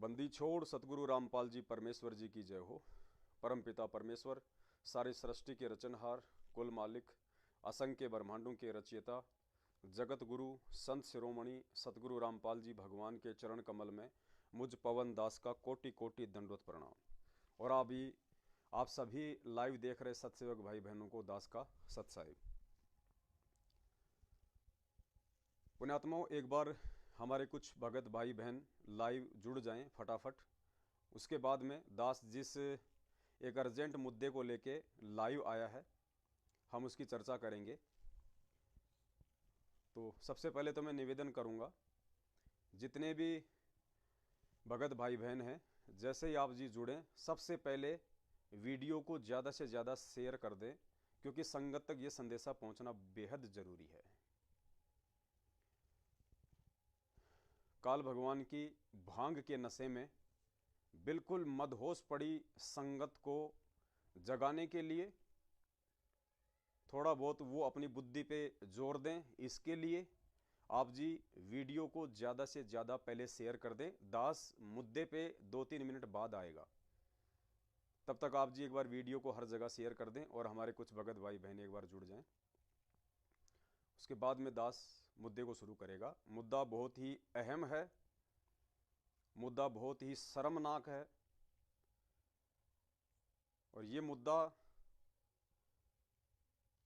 बंदी छोड़ सतगुरु रामपाल जी परमेश्वर जी की जय हो। परमपिता परमेश्वर सारी सृष्टि के रचनहार, कुल मालिक, असंख्य ब्रह्मांडों के रचयिता, जगत गुरु संत शिरोमणि सतगुरु रामपाल जी भगवान के चरण कमल में मुझ पवन दास का कोटि कोटि दंडवत प्रणाम। और अभी आप सभी लाइव देख रहे सत्सेवक भाई बहनों को दास का सत्साहिब। पुण्यात्माओं, एक बार हमारे कुछ भगत भाई बहन लाइव जुड़ जाएं फटाफट। उसके बाद में दास जिस एक अर्जेंट मुद्दे को लेके लाइव आया है, हम उसकी चर्चा करेंगे। तो सबसे पहले तो मैं निवेदन करूंगा, जितने भी भगत भाई बहन हैं, जैसे ही आप जी जुड़ें, सबसे पहले वीडियो को ज़्यादा से ज़्यादा शेयर कर दें, क्योंकि संगत तक ये संदेशा पहुंचना बेहद ज़रूरी है। काल भगवान की भांग के नशे में बिल्कुल मदहोश पड़ी संगत को जगाने के लिए थोड़ा बहुत वो अपनी बुद्धि पे जोर दें। इसके लिए आप जी वीडियो को ज़्यादा से ज़्यादा पहले शेयर कर दें। दास मुद्दे पे 2-3 मिनट बाद आएगा, तब तक आप जी एक बार वीडियो को हर जगह शेयर कर दें और हमारे कुछ भगत भाई बहन एक बार जुड़ जाएं। उसके बाद में दास मुद्दे को शुरू करेगा। मुद्दा बहुत ही अहम है, मुद्दा बहुत ही शर्मनाक है, और ये मुद्दा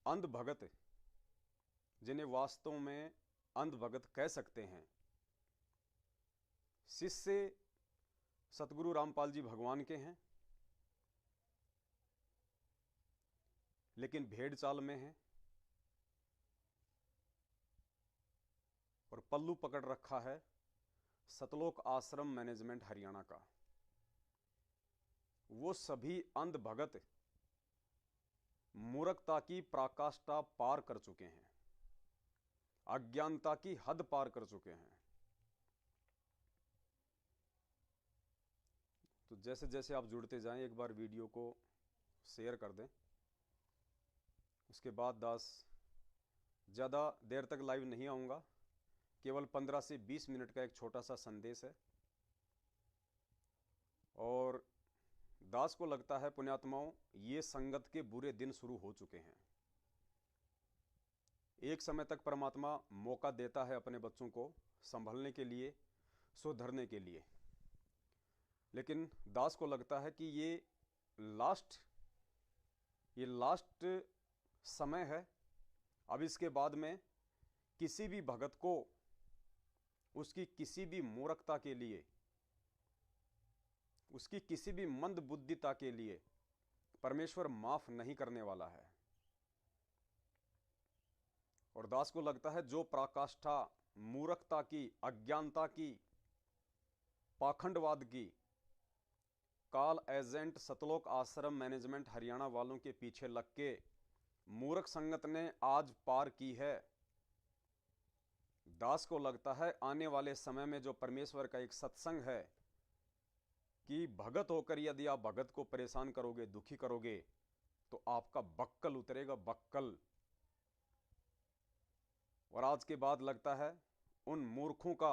अंध भगत, जिन्हें वास्तव में अंध भगत कह सकते हैं, शिष्य सतगुरु रामपाल जी भगवान के हैं, लेकिन भेड़ चाल में हैं और पल्लू पकड़ रखा है सतलोक आश्रम मैनेजमेंट हरियाणा का। वो सभी अंध भगत मूर्खता की पराकाष्ठा पार कर चुके हैं, अज्ञानता की हद पार कर चुके हैं। तो जैसे जैसे आप जुड़ते जाएं, एक बार वीडियो को शेयर कर दें। उसके बाद दास ज़्यादा देर तक लाइव नहीं आऊँगा, केवल 15 से 20 मिनट का एक छोटा सा संदेश है। और दास को लगता है पुण्यात्माओं, ये संगत के बुरे दिन शुरू हो चुके हैं। एक समय तक परमात्मा मौका देता है अपने बच्चों को संभलने के लिए, सुधरने के लिए, लेकिन दास को लगता है कि ये लास्ट समय है। अब इसके बाद में किसी भी भगत को उसकी किसी भी मूर्खता के लिए, उसकी किसी भी मंद बुद्धिता के लिए परमेश्वर माफ नहीं करने वाला है। और दास को लगता है जो पराकाष्ठा मूर्खता की, अज्ञानता की, पाखंडवाद की काल एजेंट सतलोक आश्रम मैनेजमेंट हरियाणा वालों के पीछे लग के मूर्ख संगत ने आज पार की है। दास को लगता है आने वाले समय में जो परमेश्वर का एक सत्संग है कि भगत होकर यदि आप भगत को परेशान करोगे, दुखी करोगे, तो आपका बक्कल उतरेगा, बक्कल। और आज के बाद लगता है उन मूर्खों का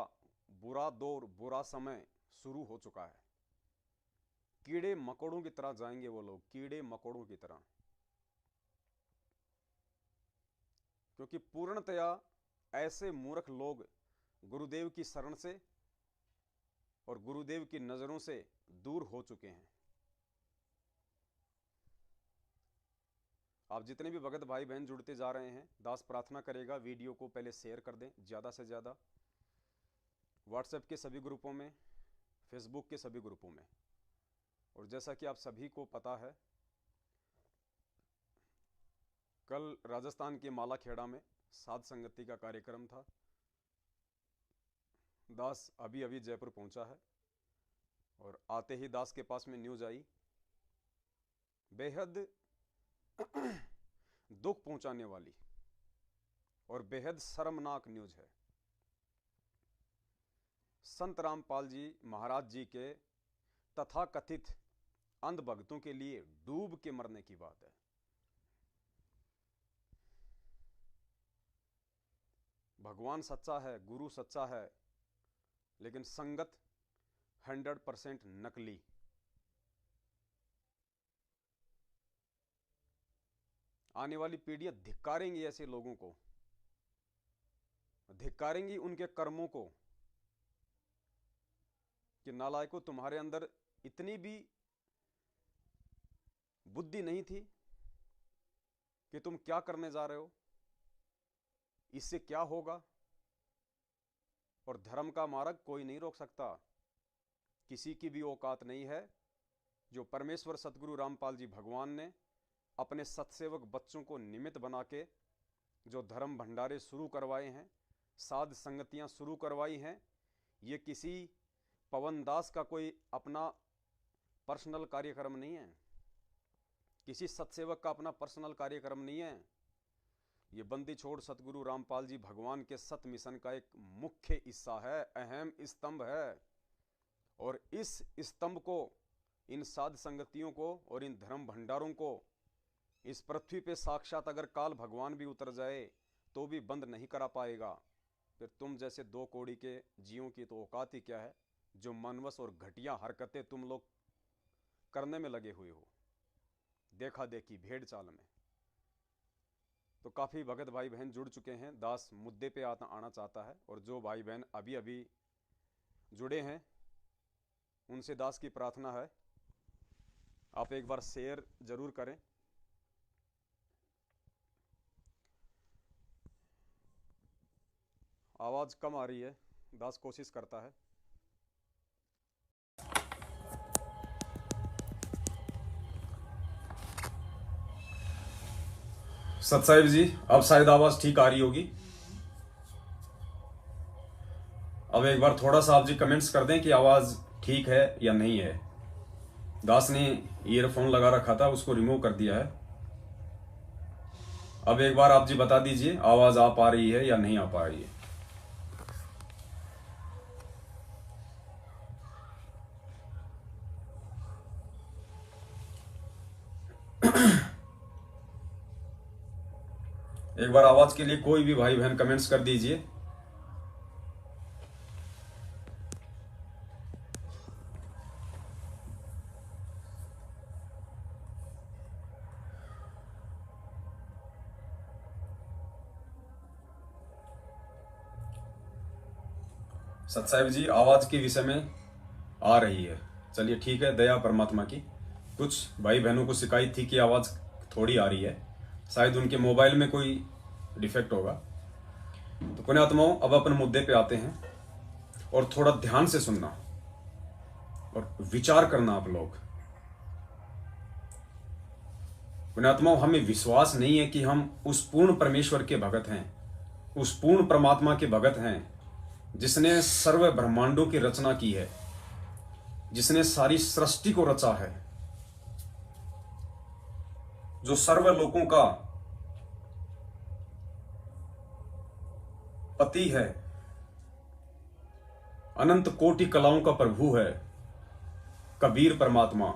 बुरा दौर, बुरा समय शुरू हो चुका है। कीड़े मकोड़ों की तरह जाएंगे वो लोग, कीड़े मकोड़ों की तरह, क्योंकि पूर्णतया ऐसे मूर्ख लोग गुरुदेव की शरण से और गुरुदेव की नजरों से दूर हो चुके हैं। आप जितने भी भगत भाई बहन जुड़ते जा रहे हैं, दास प्रार्थना करेगा वीडियो को पहले शेयर कर दें ज़्यादा से ज़्यादा, व्हाट्सएप के सभी ग्रुपों में, फेसबुक के सभी ग्रुपों में। और जैसा कि आप सभी को पता है, कल राजस्थान के मालाखेड़ा में साध संगति का कार्यक्रम था। दास अभी अभी जयपुर पहुंचा है और आते ही दास के पास में न्यूज़ आई, बेहद दुख पहुंचाने वाली और बेहद शर्मनाक न्यूज़ है। संत रामपाल जी महाराज जी के तथाकथित अंध भक्तों के लिए डूब के मरने की बात है। भगवान सच्चा है, गुरु सच्चा है, लेकिन संगत 100% नकली। आने वाली पीढ़ियां धिक्कारेंगी ऐसे लोगों को, धिक्कारेंगी उनके कर्मों को कि नालायकों, तुम्हारे अंदर इतनी भी बुद्धि नहीं थी कि तुम क्या करने जा रहे हो, इससे क्या होगा। और धर्म का मार्ग कोई नहीं रोक सकता, किसी की भी औकात नहीं है। जो परमेश्वर सतगुरु रामपाल जी भगवान ने अपने सतसेवक बच्चों को निमित्त बना के जो धर्म भंडारे शुरू करवाए हैं, साध संगतियां शुरू करवाई हैं, ये किसी पवन दास का कोई अपना पर्सनल कार्यक्रम नहीं है, किसी सतसेवक का अपना पर्सनल कार्यक्रम नहीं है। ये बंदी छोड़ सतगुरु रामपाल जी भगवान के सत मिशन का एक मुख्य हिस्सा है, अहम स्तंभ है। और इस स्तंभ को, इन साध संगतियों को और इन धर्म भंडारों को इस पृथ्वी पे साक्षात अगर काल भगवान भी उतर जाए तो भी बंद नहीं करा पाएगा। फिर तुम जैसे दो कौड़ी के जीवों की तो औकात ही क्या है, जो मनवस और घटिया हरकतें तुम लोग करने में लगे हुए हो, देखा देखी भेड़ चाल में। तो काफ़ी भगत भाई बहन जुड़ चुके हैं। दास मुद्दे पे आना चाहता है, और जो भाई बहन अभी अभी जुड़े हैं उनसे दास की प्रार्थना है, आप एक बार शेयर जरूर करें। आवाज़ कम आ रही है, दास कोशिश करता है। सतसाहिब जी, अब शायद आवाज़ ठीक आ रही होगी। अब एक बार थोड़ा सा आप जी कमेंट्स कर दें कि आवाज़ ठीक है या नहीं है। दास ने ईयरफोन लगा रखा था, उसको रिमूव कर दिया है। अब एक बार आप जी बता दीजिए आवाज़ आ पा रही है या नहीं आ पा रही है। एक बार आवाज के लिए कोई भी भाई बहन कमेंट्स कर दीजिए। सतसाहिब जी, आवाज के विषय में आ रही है, चलिए ठीक है, दया परमात्मा की। कुछ भाई बहनों को शिकायत थी कि आवाज थोड़ी आ रही है, शायद उनके मोबाइल में कोई डिफेक्ट होगा। तो पुण्यात्माओं, अब अपन मुद्दे पे आते हैं और थोड़ा ध्यान से सुनना और विचार करना आप लोग। पुण्यात्माओं, हमें विश्वास नहीं है कि हम उस पूर्ण परमेश्वर के भगत हैं, उस पूर्ण परमात्मा के भगत हैं जिसने सर्व ब्रह्मांडों की रचना की है, जिसने सारी सृष्टि को रचा है, जो सर्व लोकों का पति है, अनंत कोटि कलाओं का प्रभु है, कबीर परमात्मा।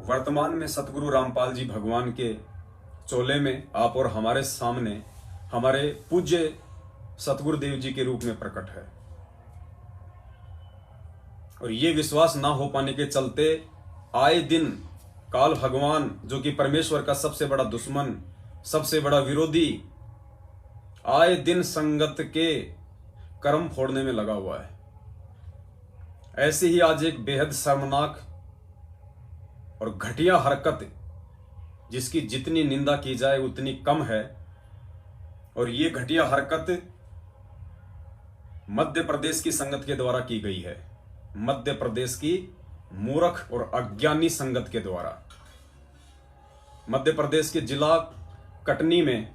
वर्तमान में सतगुरु रामपाल जी भगवान के चोले में आप और हमारे सामने हमारे पूज्य सतगुरुदेव जी के रूप में प्रकट है। और ये विश्वास ना हो पाने के चलते आए दिन काल भगवान, जो कि परमेश्वर का सबसे बड़ा दुश्मन, सबसे बड़ा विरोधी, आए दिन संगत के कर्म फोड़ने में लगा हुआ है। ऐसे ही आज एक बेहद शर्मनाक और घटिया हरकत, जिसकी जितनी निंदा की जाए उतनी कम है, और ये घटिया हरकत मध्य प्रदेश की संगत के द्वारा की गई है, मध्य प्रदेश की मूर्ख और अज्ञानी संगत के द्वारा। मध्य प्रदेश के जिला कटनी में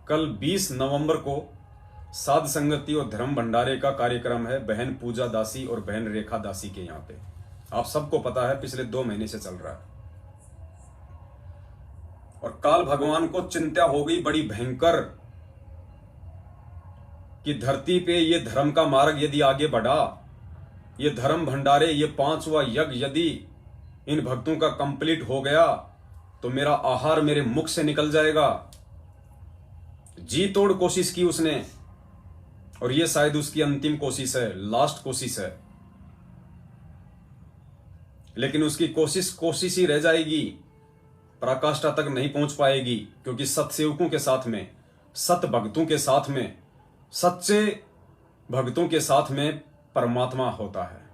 कल 20 नवंबर को साध संगति और धर्म भंडारे का कार्यक्रम है, बहन पूजा दासी और बहन रेखा दासी के यहाँ पे। आप सबको पता है, पिछले 2 महीने से चल रहा है। और काल भगवान को चिंता हो गई बड़ी भयंकर कि धरती पे ये धर्म का मार्ग यदि आगे बढ़ा, ये धर्म भंडारे, ये 5वां यज्ञ यदि इन भक्तों का कंप्लीट हो गया तो मेरा आहार मेरे मुख से निकल जाएगा। जी तोड़ कोशिश की उसने, और ये शायद उसकी अंतिम कोशिश है, लास्ट कोशिश है। लेकिन उसकी कोशिश ही रह जाएगी, पराकाष्ठा तक नहीं पहुंच पाएगी, क्योंकि सत्सेवकों के साथ में, सत भक्तों के साथ में, सच्चे भक्तों के साथ में परमात्मा होता है।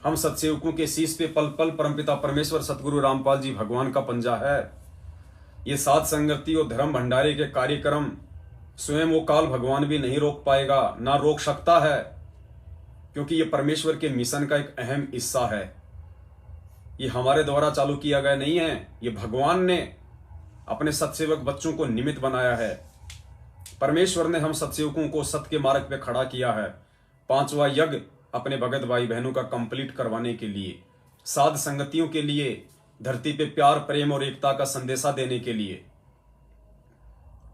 हम सत्सेवकों के शीश पे पल पल परमपिता परमेश्वर सतगुरु रामपाल जी भगवान का पंजा है। ये साध संगति और धर्म भंडारे के कार्यक्रम स्वयं वो काल भगवान भी नहीं रोक पाएगा, ना रोक सकता है, क्योंकि ये परमेश्वर के मिशन का एक अहम हिस्सा है। ये हमारे द्वारा चालू किया गया नहीं है, ये भगवान ने अपने सत्सेवक बच्चों को निमित्त बनाया है। परमेश्वर ने हम सत्सेवकों को सत्य के मार्ग पे खड़ा किया है, 5वां यज्ञ अपने भगत भाई बहनों का कंप्लीट करवाने के लिए, साध संगतियों के लिए, धरती पे प्यार प्रेम और एकता का संदेशा देने के लिए।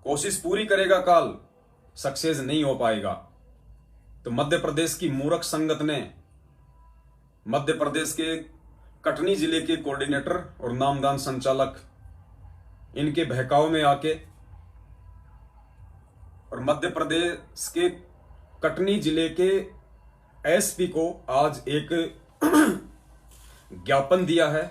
कोशिश पूरी करेगा काल, सक्सेस नहीं हो पाएगा। तो मध्य प्रदेश की मूर्ख संगत ने, मध्य प्रदेश के कटनी जिले के कोऑर्डिनेटर और नामदान संचालक, इनके बहकाव में आके और मध्य प्रदेश के कटनी जिले के एसपी को आज एक ज्ञापन दिया है।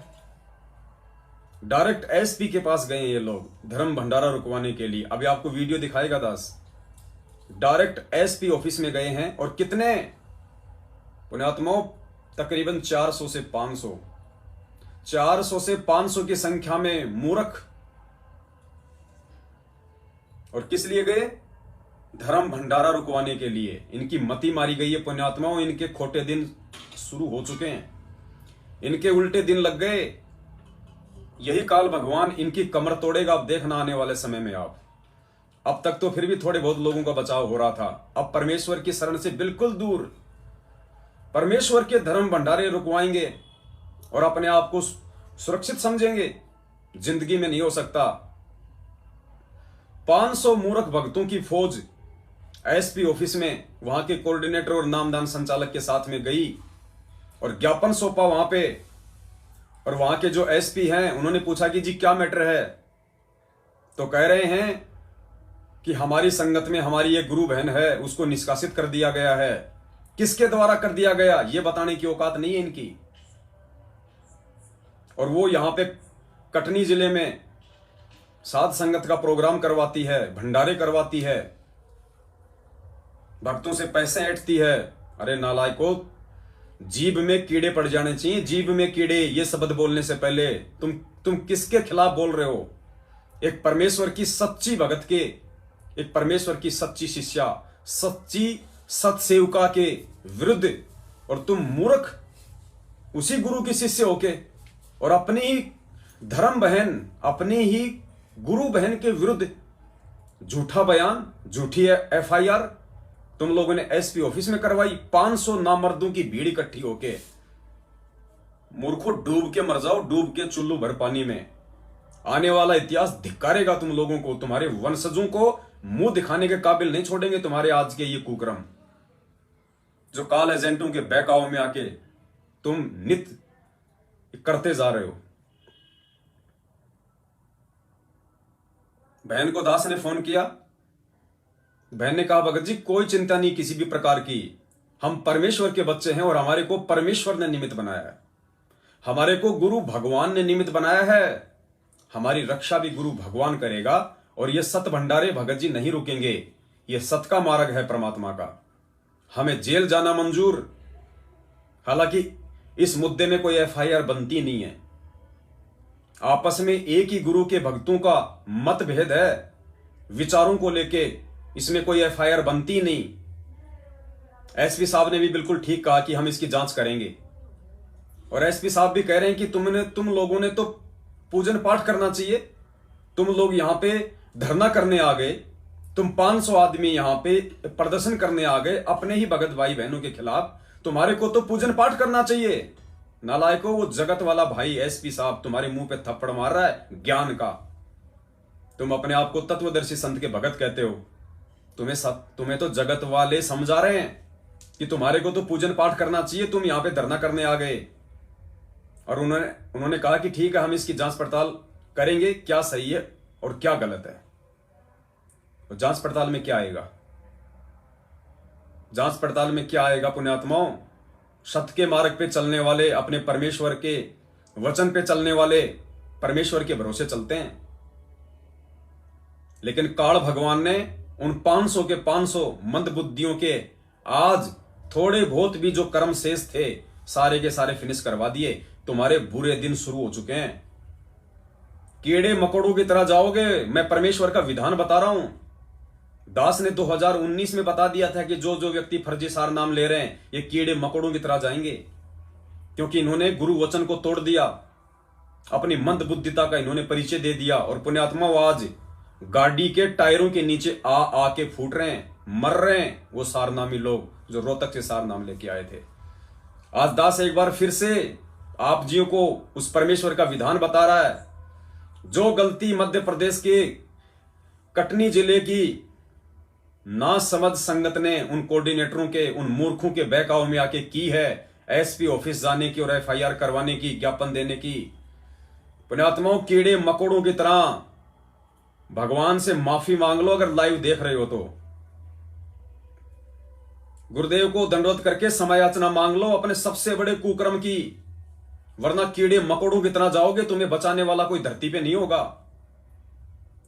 डायरेक्ट एसपी के पास गए ये लोग धर्म भंडारा रुकवाने के लिए। अभी आपको वीडियो दिखाएगा दास। डायरेक्ट एसपी ऑफिस में गए हैं और कितने पुण्यात्माओं, तकरीबन 400 से 500 की संख्या में मूर्ख। और किस लिए गए? धर्म भंडारा रुकवाने के लिए। इनकी मति मारी गई है पुण्यात्माओं, इनके खोटे दिन शुरू हो चुके हैं, इनके उल्टे दिन लग गए। यही काल भगवान इनकी कमर तोड़ेगा, अब देखना आने वाले समय में आप। अब तक तो फिर भी थोड़े बहुत लोगों का बचाव हो रहा था, अब परमेश्वर की शरण से बिल्कुल दूर परमेश्वर के धर्म भंडारे रुकवाएंगे और अपने आप को सुरक्षित समझेंगे। जिंदगी में नहीं हो सकता। 500 मूर्ख भक्तों की फौज एसपी ऑफिस में वहां के कोऑर्डिनेटर और नामदान संचालक के साथ में गई और ज्ञापन सौंपा वहां पे। और वहां के जो एसपी हैं उन्होंने पूछा कि जी क्या मैटर है? तो कह रहे हैं कि हमारी संगत में हमारी एक गुरु बहन है, उसको निष्कासित कर दिया गया है। किसके द्वारा कर दिया गया ये बताने की औकात नहीं है इनकी। और वो यहां पे कटनी जिले में साध संगत का प्रोग्राम करवाती है, भंडारे करवाती है, भक्तों से पैसे ऐंठती है। अरे नालायकों, जीभ में कीड़े पड़ जाने चाहिए, जीभ में कीड़े। ये शब्द बोलने से पहले तुम किसके खिलाफ बोल रहे हो? एक परमेश्वर की सच्ची भगत के, एक परमेश्वर की सच्ची शिष्या, सच्ची सत्सेविका के विरुद्ध। और तुम मूर्ख उसी गुरु की शिष्य होके और अपनी ही धर्म बहन, अपनी ही गुरु बहन के विरुद्ध झूठा बयान, झूठी एफआईआर तुम लोगों ने एसपी ऑफिस में करवाई। 500 नामर्दों की भीड़ इकट्ठी होके। मूर्खों, डूब के मर जाओ, डूब के चुल्लू भर पानी में। आने वाला इतिहास धिक्कारेगा तुम लोगों को, तुम्हारे वंशजों को मुंह दिखाने के काबिल नहीं छोड़ेंगे तुम्हारे आज के ये कुक्रम, जो काल एजेंटों के बहकाव में आके तुम नित्य करते जा रहे हो। बहन को दास ने फोन किया। बहन ने कहा भगत जी कोई चिंता नहीं किसी भी प्रकार की, हम परमेश्वर के बच्चे हैं और हमारे को परमेश्वर ने निमित्त बनाया है, हमारे को गुरु भगवान ने निमित्त बनाया है, हमारी रक्षा भी गुरु भगवान करेगा। और ये सत भंडारे भगत जी नहीं रुकेंगे, ये सत का मार्ग है परमात्मा का। हमें जेल जाना मंजूर। हालांकि इस मुद्दे में कोई एफआईआर बनती नहीं है, आपस में एक ही गुरु के भक्तों का मतभेद है, विचारों को लेके इसमें कोई एफआईआर बनती नहीं। एसपी साहब ने भी बिल्कुल ठीक कहा कि हम इसकी जांच करेंगे। और एसपी साहब भी कह रहे हैं कि तुम लोगों ने तो पूजन पाठ करना चाहिए। तुम लोग यहां पे धरना करने आ गए, तुम 500 आदमी यहां पे प्रदर्शन करने आ गए अपने ही भगत भाई बहनों के खिलाफ, तुम्हारे को तो पूजन पाठ करना चाहिए। नालायकों, वो जगत वाला भाई एसपी साहब तुम्हारे मुंह पे थप्पड़ मार रहा है ज्ञान का। तुम अपने आप को तत्वदर्शी संत के भगत कहते हो, तुम्हें तो जगत वाले समझा रहे हैं कि तुम्हारे को तो पूजन पाठ करना चाहिए, तुम यहां पे धरना करने आ गए। और उन्होंने कहा कि ठीक है हम इसकी जांच पड़ताल करेंगे, क्या सही है और क्या गलत है। और जांच पड़ताल में क्या आएगा? जांच पड़ताल में क्या आएगा पुण्यात्माओं? सत्य के मार्ग पे चलने वाले, अपने परमेश्वर के वचन पे चलने वाले परमेश्वर के भरोसे चलते हैं। लेकिन काल भगवान ने उन 500 के 500 मंदबुद्धियों के आज थोड़े बहुत भी जो कर्म शेष थे सारे के सारे फिनिश करवा दिए। तुम्हारे बुरे दिन शुरू हो चुके हैं। कीड़े मकोड़ों की तरह जाओगे। मैं परमेश्वर का विधान बता रहा हूं। दास ने 2019 में बता दिया था कि जो जो व्यक्ति फर्जी सार नाम ले रहे हैं ये कीड़े मकोड़ों की तरह जाएंगे, क्योंकि इन्होंने गुरु वचन को तोड़ दिया, अपनी मंद बुद्धिता का इन्होंने परिचय दे दिया। और पुण्यात्मा आज गाड़ी के टायरों के नीचे आ आके फूट रहे हैं, मर रहे हैं वो सारनामी लोग जो रोहतक से सार नाम लेके आए थे। आज दास एक बार फिर से आप जियों को उस परमेश्वर का विधान बता रहा है। जो गलती मध्य प्रदेश के कटनी जिले की ना समझ संगत ने उन कोऑर्डिनेटरों के, उन मूर्खों के बहकाव में आके की है, एसपी ऑफिस जाने की और एफआईआर करवाने की, ज्ञापन देने की। पुण्यात्माओं, कीड़े मकोड़ों की तरह भगवान से माफी मांग लो अगर लाइव देख रहे हो तो। गुरुदेव को दंडवत करके समय याचना मांग लो अपने सबसे बड़े कुकर्म की, वरना कीड़े मकोड़ों की तरह जाओगे। तुम्हें बचाने वाला कोई धरती पे नहीं होगा।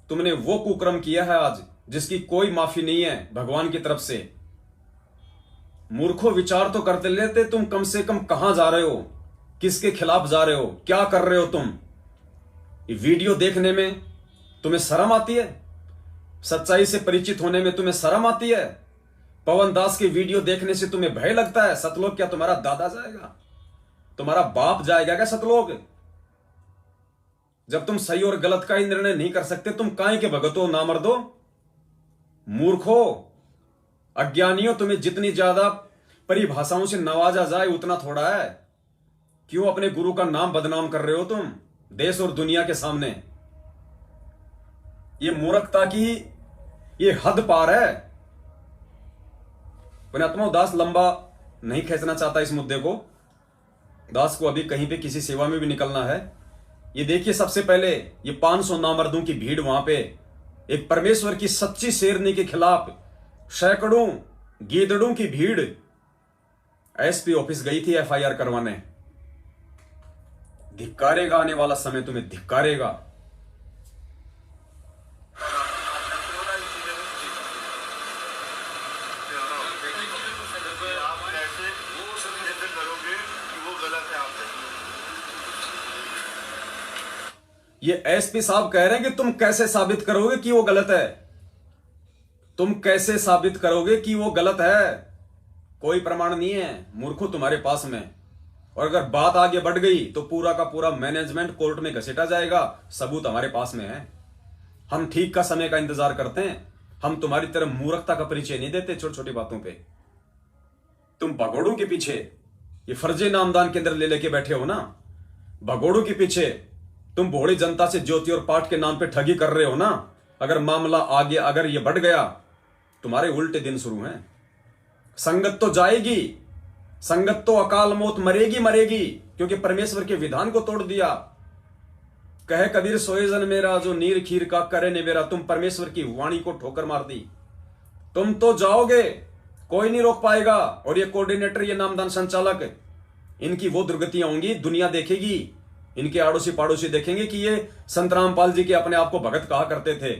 तुमने वो कुकर्म किया है आज जिसकी कोई माफी नहीं है भगवान की तरफ से। मूर्खों, विचार तो करते लेते तुम कम से कम कहां जा रहे हो, किसके खिलाफ जा रहे हो, क्या कर रहे हो तुम। ये वीडियो देखने में तुम्हें शर्म आती है? सच्चाई से परिचित होने में तुम्हें शर्म आती है? पवन दास के वीडियो देखने से तुम्हें भय लगता है? सतलोक क्या तुम्हारा दादा जाएगा, तुम्हारा बाप जाएगा क्या सतलोक? जब तुम सही और गलत का ही निर्णय नहीं कर सकते तुम काहे के भगतो नामर्दो, मूर्खो, अज्ञानियों। तुम्हें जितनी ज्यादा परिभाषाओं से नवाजा जाए उतना थोड़ा है। क्यों अपने गुरु का नाम बदनाम कर रहे हो तुम देश और दुनिया के सामने? ये मूर्खता की ये हद पार है। पुण्यात्मा, दास लंबा नहीं खींचना चाहता इस मुद्दे को। दास को अभी कहीं पे किसी सेवा में भी निकलना है। ये देखिए, सबसे पहले ये 500 नामर्दों की भीड़ वहां पे एक परमेश्वर की सच्ची शेरनी के खिलाफ सैकड़ों गीदड़ों की भीड़ एसपी ऑफिस गई थी एफआईआर करवाने। धिक्कारेगा आने वाला समय, तुम्हें धिक्कारेगा। ये एसपी साहब कह रहे हैं कि तुम कैसे साबित करोगे कि वो गलत है? तुम कैसे साबित करोगे कि वो गलत है? कोई प्रमाण नहीं है मूर्खों तुम्हारे पास में। और अगर बात आगे बढ़ गई तो पूरा का पूरा मैनेजमेंट कोर्ट में घसीटा जाएगा। सबूत हमारे पास में है। हम ठीक का समय का इंतजार करते हैं। हम तुम्हारी तरह मूर्खता का परिचय नहीं देते छोटी छोटी बातों पे। तुम भगोड़ों के पीछे ये फर्जी नामदान केंद्र ले लेके बैठे हो ना, भगोड़ों के पीछे तुम भोड़ी जनता से ज्योति और पाठ के नाम पे ठगी कर रहे हो ना। अगर मामला आगे अगर ये बढ़ गया तुम्हारे उल्टे दिन शुरू हैं। संगत तो जाएगी, संगत तो अकाल मौत मरेगी मरेगी, क्योंकि परमेश्वर के विधान को तोड़ दिया। कहे कबीर सोए जन मेरा जो नीर खीर का करे निबेरा। तुम परमेश्वर की वाणी को ठोकर मार दी। तुम तो जाओगे, कोई नहीं रोक पाएगा। और ये कोऑर्डिनेटर, ये नामदान संचालक, इनकी वो दुर्गतियां होंगी, दुनिया देखेगी। इनके आड़ोसी पाड़ोसी देखेंगे कि ये संत रामपाल जी के अपने आप को भगत कहा करते थे,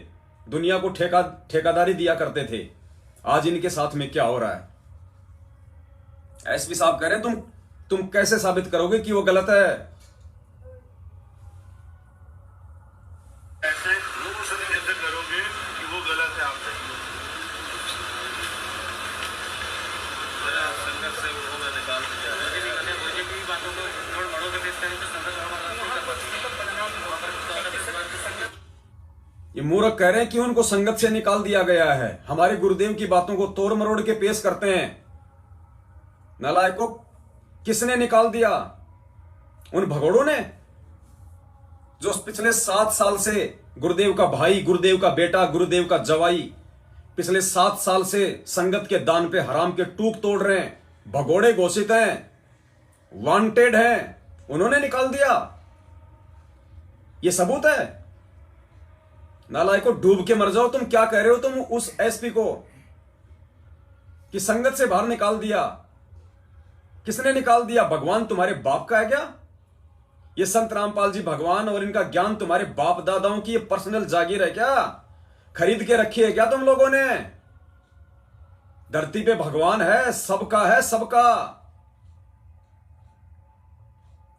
दुनिया को ठेकादारी दिया करते थे। आज इनके साथ में क्या हो रहा है? एसपी साहब कह रहे हैं तुम कैसे साबित करोगे कि वो गलत है? ऐसे लोगों से कैसे करोगे कि वो गलत है? आप संघर्ष से वो निकाल दिया है। बातों को ये मूर्ख कह रहे हैं कि उनको संगत से निकाल दिया गया है। हमारे गुरुदेव की बातों को तोड़ मरोड़ के पेश करते हैं। नालायकों, किसने निकाल दिया? उन भगोड़ों ने, जो पिछले 7 साल से गुरुदेव का भाई, गुरुदेव का बेटा, गुरुदेव का जवाई पिछले 7 साल से संगत के दान पे हराम के टूक तोड़ रहे हैं, भगोड़े घोषित हैं, वांटेड हैं, उन्होंने निकाल दिया। ये सबूत है। नालायकों, डूब के मर जाओ। तुम क्या कह रहे हो? तुम उस एसपी को कि संगत से बाहर निकाल दिया। किसने निकाल दिया? भगवान तुम्हारे बाप का है क्या? ये संत रामपाल जी भगवान और इनका ज्ञान तुम्हारे बाप दादाओं की ये पर्सनल जागीर है क्या? खरीद के रखी है क्या तुम लोगों ने? धरती पे भगवान है सबका।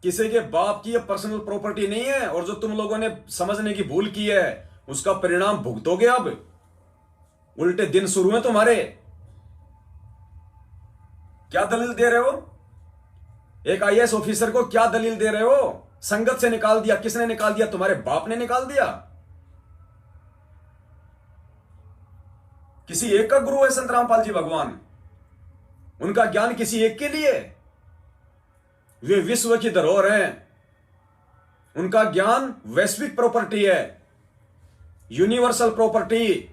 किसी के बाप की ये पर्सनल प्रॉपर्टी नहीं है। और जो तुम लोगों ने समझने की भूल की है उसका परिणाम भुगतोगे। अब उल्टे दिन शुरू हैं तुम्हारे। क्या दलील दे रहे हो? एक आईएएस ऑफिसर को क्या दलील दे रहे हो? संगत से निकाल दिया। किसने निकाल दिया? तुम्हारे बाप ने निकाल दिया। किसी एक का गुरु है संत रामपाल जी भगवान। उनका ज्ञान किसी एक के लिए। वे विश्व की धरोहर हैं। उनका ज्ञान वैश्विक प्रॉपर्टी है, यूनिवर्सल प्रॉपर्टी।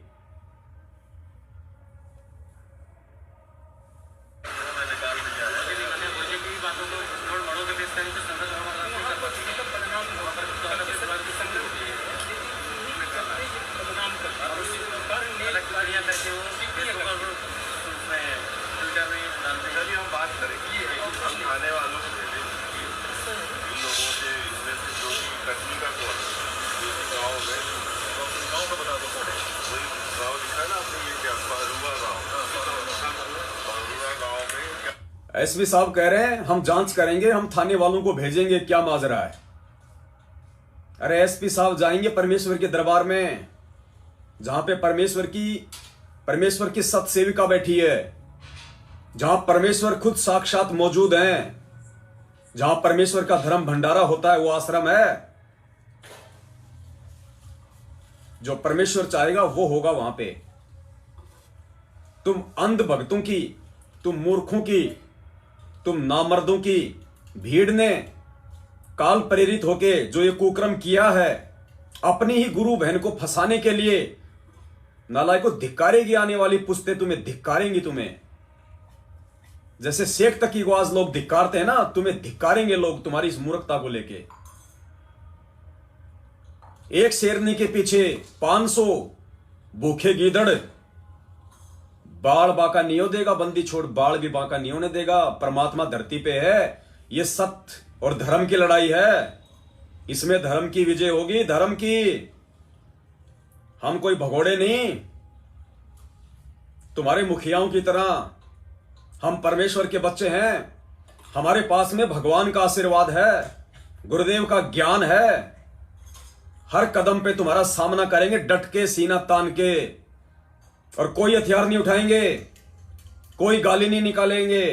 आने वालों को भेजें इन लोगों से इनमें से जो कटनी का कौन गाँव में गाँव का बता दो कौन है? वही गाँव लिखा है ना आपने, ये क्या पारुआ गाँव में क्या? एसपी साहब कह रहे हैं हम जांच करेंगे, हम थाने वालों को भेजेंगे, क्या माजरा है? अरे एसपी साहब जाएंगे परमेश्वर के दरबार में, जहां पे परमेश्वर की सत सेविका बैठी है, जहां परमेश्वर खुद साक्षात मौजूद हैं, जहां परमेश्वर का धर्म भंडारा होता है, वो आश्रम है। जो परमेश्वर चाहेगा वो होगा वहां पे। तुम अंध भक्तों की, तुम मूर्खों की, तुम नामर्दों की भीड़ ने काल प्रेरित होके जो ये कुक्रम किया है, अपनी ही गुरु बहन को फंसाने के लिए, नालायक को धिक्कारेगी। आने वाली पुश्तें तुम्हें धिक्कारेंगी। तुम्हें जैसे शेख तक की आवाज लोग धिक्कारते हैं ना, तुम्हें धिक्कारेंगे लोग तुम्हारी इस मूर्खता को लेके। एक शेरनी के पीछे 500 भूखे गीदड़। बाल बाका नहीं हो देगा, बंदी छोड़ बाल भी बाका नहीं होने देगा। परमात्मा धरती पे है। ये सत्य और धर्म की लड़ाई है। इसमें धर्म की विजय होगी, धर्म की। हम कोई भगोड़े नहीं, तुम्हारे मुखियाओं की तरह। हम परमेश्वर के बच्चे हैं। हमारे पास में भगवान का आशीर्वाद है, गुरुदेव का ज्ञान है। हर कदम पे तुम्हारा सामना करेंगे डट के, सीना तान के। और कोई हथियार नहीं उठाएंगे, कोई गाली नहीं निकालेंगे,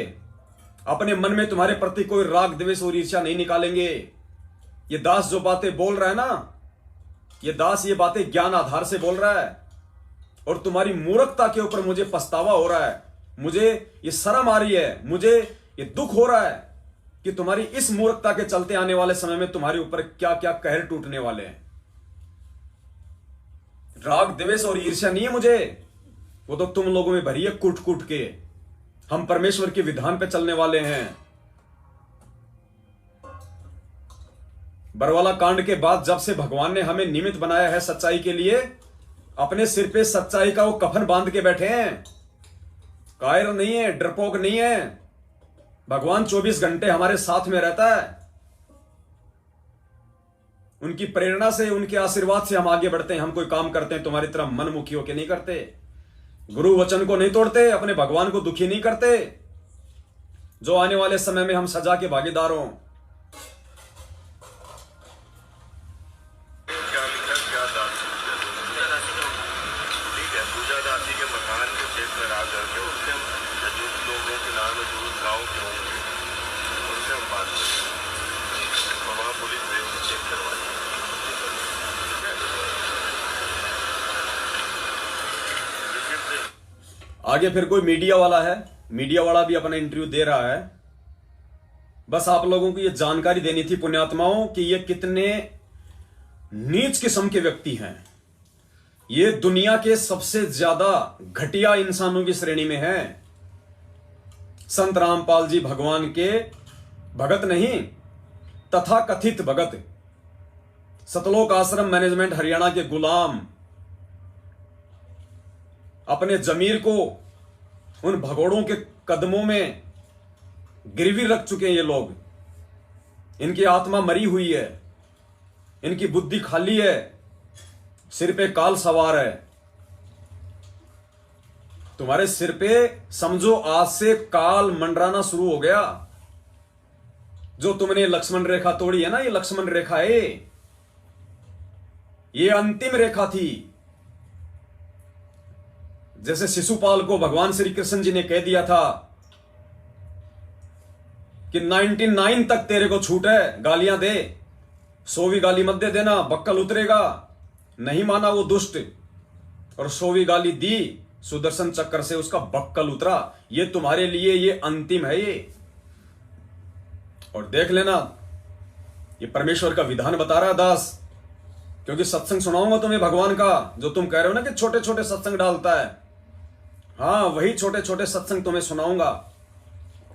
अपने मन में तुम्हारे प्रति कोई राग द्वेष और ईर्ष्या नहीं निकालेंगे। ये दास जो बातें बोल रहा है ना, ये दास ये बातें ज्ञान आधार से बोल रहा है। और तुम्हारी मूर्खता के ऊपर मुझे पछतावा हो रहा है, मुझे ये शर्म आ रही है, मुझे ये दुख हो रहा है कि तुम्हारी इस मूर्खता के चलते आने वाले समय में तुम्हारे ऊपर क्या क्या कहर टूटने वाले हैं। राग द्वेष और ईर्ष्या नहीं है मुझे, वो तो तुम लोगों में भरी है कूट कूट के। हम परमेश्वर के विधान पे चलने वाले हैं। बरवाला कांड के बाद जब से भगवान ने हमें निमित्त बनाया है सच्चाई के लिए, अपने सिर पे सच्चाई का वो कफन बांध के बैठे हैं। कायर नहीं है, डरपोक नहीं है। भगवान 24 घंटे हमारे साथ में रहता है। उनकी प्रेरणा से, उनके आशीर्वाद से हम आगे बढ़ते हैं। हम कोई काम करते हैं तुम्हारी तरह मनमुखी होके नहीं करते। गुरु वचन को नहीं तोड़ते, अपने भगवान को दुखी नहीं करते। जो आने वाले समय में हम सजा के भागीदार हों। क्या लिखा, क्या दासी? ठीक है, पूजा दासी के मकान के क्षेत्र में रहा करके उनसे हम जो लोगों के नाम जो गाँव के होंगे उनसे हम बात करेंगे। तो वहाँ पुलिस ने चेक करवाई। आगे फिर कोई मीडिया वाला है, मीडिया वाला भी अपना इंटरव्यू दे रहा है। बस आप लोगों को यह जानकारी देनी थी पुण्यात्माओं कि ये कितने नीच किस्म के व्यक्ति हैं। ये दुनिया के सबसे ज्यादा घटिया इंसानों की श्रेणी में है। संत रामपाल जी भगवान के भगत नहीं, तथा कथित भगत, सतलोक आश्रम मैनेजमेंट हरियाणा के गुलाम, अपने जमीर को उन भगोड़ों के कदमों में गिरवी रख चुके हैं ये लोग। इनकी आत्मा मरी हुई है, इनकी बुद्धि खाली है, सिर पे काल सवार है। तुम्हारे सिर पे समझो आज से काल मंडराना शुरू हो गया। जो तुमने लक्ष्मण रेखा तोड़ी है ना, ये लक्ष्मण रेखा है, ये अंतिम रेखा थी। जैसे शिशुपाल को भगवान श्री कृष्ण जी ने कह दिया था कि 99 तक तेरे को छूट है, गालियां दे, 100वीं गाली मत दे देना, बक्कल उतरेगा। नहीं माना वो दुष्ट, और 100वीं गाली दी, सुदर्शन चक्र से उसका बक्कल उतरा। ये तुम्हारे लिए ये अंतिम है ये। और देख लेना, ये परमेश्वर का विधान बता रहा है दास, क्योंकि सत्संग सुनाऊंगा तुम्हें भगवान का, जो तुम कह रहे हो ना कि छोटे छोटे सत्संग डालता है। हाँ, वही छोटे छोटे सत्संग तुम्हें सुनाऊंगा।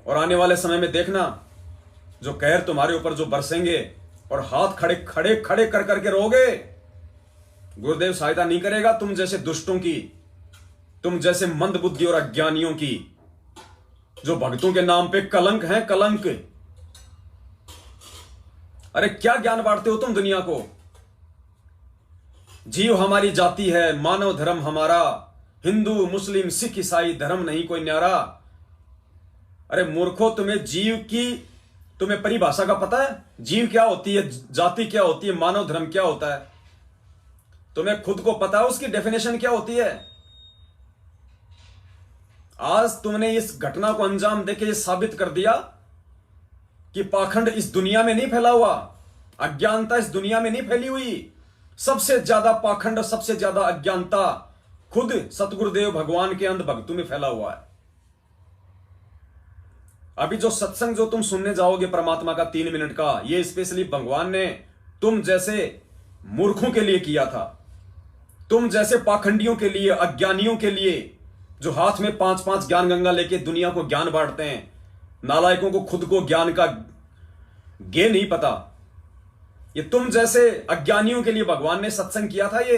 और आने वाले समय में देखना, जो कहर तुम्हारे ऊपर जो बरसेंगे और हाथ खड़े खड़े खड़े कर करके रोगे, गुरुदेव सहायता नहीं करेगा तुम जैसे दुष्टों की, तुम जैसे मंद बुद्धि और अज्ञानियों की, जो भक्तों के नाम पे कलंक हैं, कलंक। अरे क्या ज्ञान बांटते हो तुम दुनिया को। जीव हमारी जाति है, मानव धर्म हमारा, हिंदू मुस्लिम सिख ईसाई धर्म नहीं कोई न्यारा। अरे मूर्खो, तुम्हें जीव की तुम्हें परिभाषा का पता है? जीव क्या होती है, जाति क्या होती है, मानव धर्म क्या होता है? तुम्हें खुद को पता है उसकी डेफिनेशन क्या होती है? आज तुमने इस घटना को अंजाम देके ये साबित कर दिया कि पाखंड इस दुनिया में नहीं फैला हुआ, अज्ञानता इस दुनिया में नहीं फैली हुई। सबसे ज्यादा पाखंड, सबसे ज्यादा अज्ञानता खुद सतगुरुदेव भगवान के अंध भक्तों में फैला हुआ है। अभी जो सत्संग जो तुम सुनने जाओगे परमात्मा का 3 मिनट का, ये स्पेशली भगवान ने तुम जैसे मूर्खों के लिए किया था, तुम जैसे पाखंडियों के लिए, अज्ञानियों के लिए, जो हाथ में 5-5 ज्ञान गंगा लेके दुनिया को ज्ञान बांटते हैं, नालायकों को खुद को ज्ञान का गे नहीं पता। ये तुम जैसे अज्ञानियों के लिए भगवान ने सत्संग किया था। ये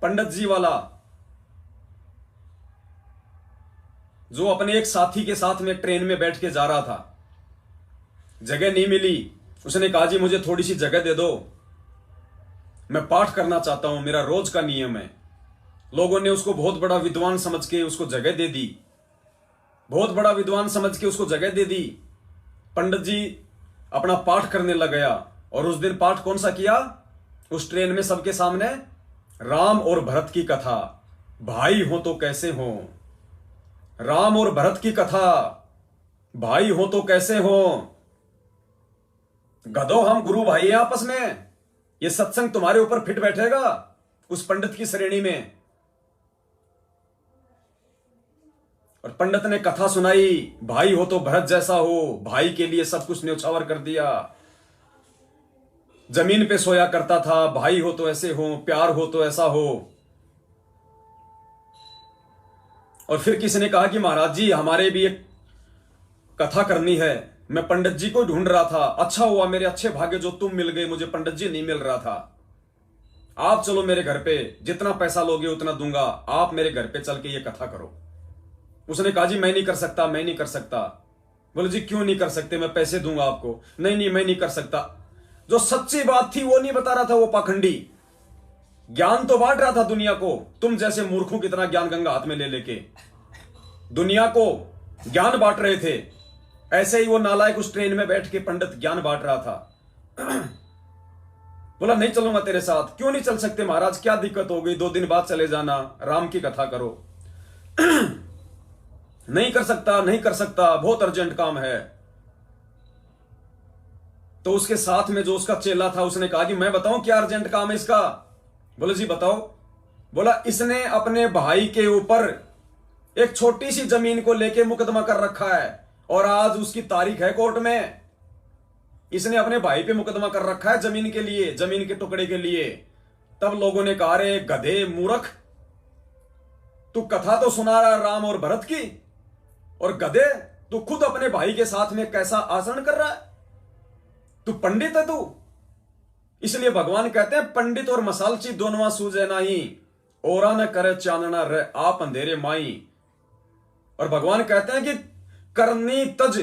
पंडित जी वाला, जो अपने एक साथी के साथ में ट्रेन में बैठ के जा रहा था, जगह नहीं मिली, उसने कहा जी मुझे थोड़ी सी जगह दे दो, मैं पाठ करना चाहता हूं, मेरा रोज का नियम है। लोगों ने उसको बहुत बड़ा विद्वान समझ के उसको जगह दे दी, बहुत बड़ा विद्वान समझ के उसको जगह दे दी। पंडित जी अपना पाठ करने लग गया, और उस दिन पाठ कौन सा किया? उस ट्रेन में सबके सामने राम और भरत की कथा, भाई हो तो कैसे हो, राम और भरत की कथा, भाई हो तो कैसे हो। गधो, हम गुरु भाई हैं आपस में। ये सत्संग तुम्हारे ऊपर फिट बैठेगा उस पंडित की श्रेणी में। और पंडित ने कथा सुनाई, भाई हो तो भरत जैसा हो, भाई के लिए सब कुछ न्यौछावर कर दिया। जमीन पे सोया करता था, भाई हो तो ऐसे हो, प्यार हो तो ऐसा हो। और फिर किसी ने कहा कि महाराज जी हमारे भी एक कथा करनी है, मैं पंडित जी को ढूंढ रहा था, अच्छा हुआ मेरे अच्छे भाग्य जो तुम मिल गए, मुझे पंडित जी नहीं मिल रहा था। आप चलो मेरे घर पे, जितना पैसा लोगे उतना दूंगा, आप मेरे घर पे चल के ये कथा करो। उसने कहा जी मैं नहीं कर सकता, मैं नहीं कर सकता। बोले जी क्यों नहीं कर सकते, मैं पैसे दूंगा आपको। नहीं नहीं मैं नहीं कर सकता। जो सच्ची बात थी वो नहीं बता रहा था वो पाखंडी, ज्ञान तो बांट रहा था दुनिया को। तुम जैसे मूर्खों की तरह ज्ञान गंगा हाथ में ले लेके दुनिया को ज्ञान बांट रहे थे, ऐसे ही वो नालायक उस ट्रेन में बैठ के पंडित ज्ञान बांट रहा था। बोला नहीं चलूंगा तेरे साथ। क्यों नहीं चल सकते महाराज, क्या दिक्कत हो गई, 2 दिन बाद चले जाना, राम की कथा करो। नहीं कर सकता, नहीं कर सकता, बहुत अर्जेंट काम है। तो उसके साथ में जो उसका चेला था उसने कहा कि मैं बताऊं क्या अर्जेंट काम है इसका। बोले जी बताओ। बोला इसने अपने भाई के ऊपर एक छोटी सी जमीन को लेके मुकदमा कर रखा है, और आज उसकी तारीख है कोर्ट में। इसने अपने भाई पे मुकदमा कर रखा है जमीन के लिए, जमीन के टुकड़े के लिए। तब लोगों ने कहा रे गधे मूर्ख, तू कथा तो सुना रहा राम और भरत की, और गधे तू खुद अपने भाई के साथ में कैसा आचरण कर रहा है, तू पंडित है तू। इसलिए भगवान कहते हैं पंडित और मसालची दोनों सूझे नहीं, ओरा न करे चानना रे आप अंधेरे माई। और भगवान कहते हैं कि करनी तज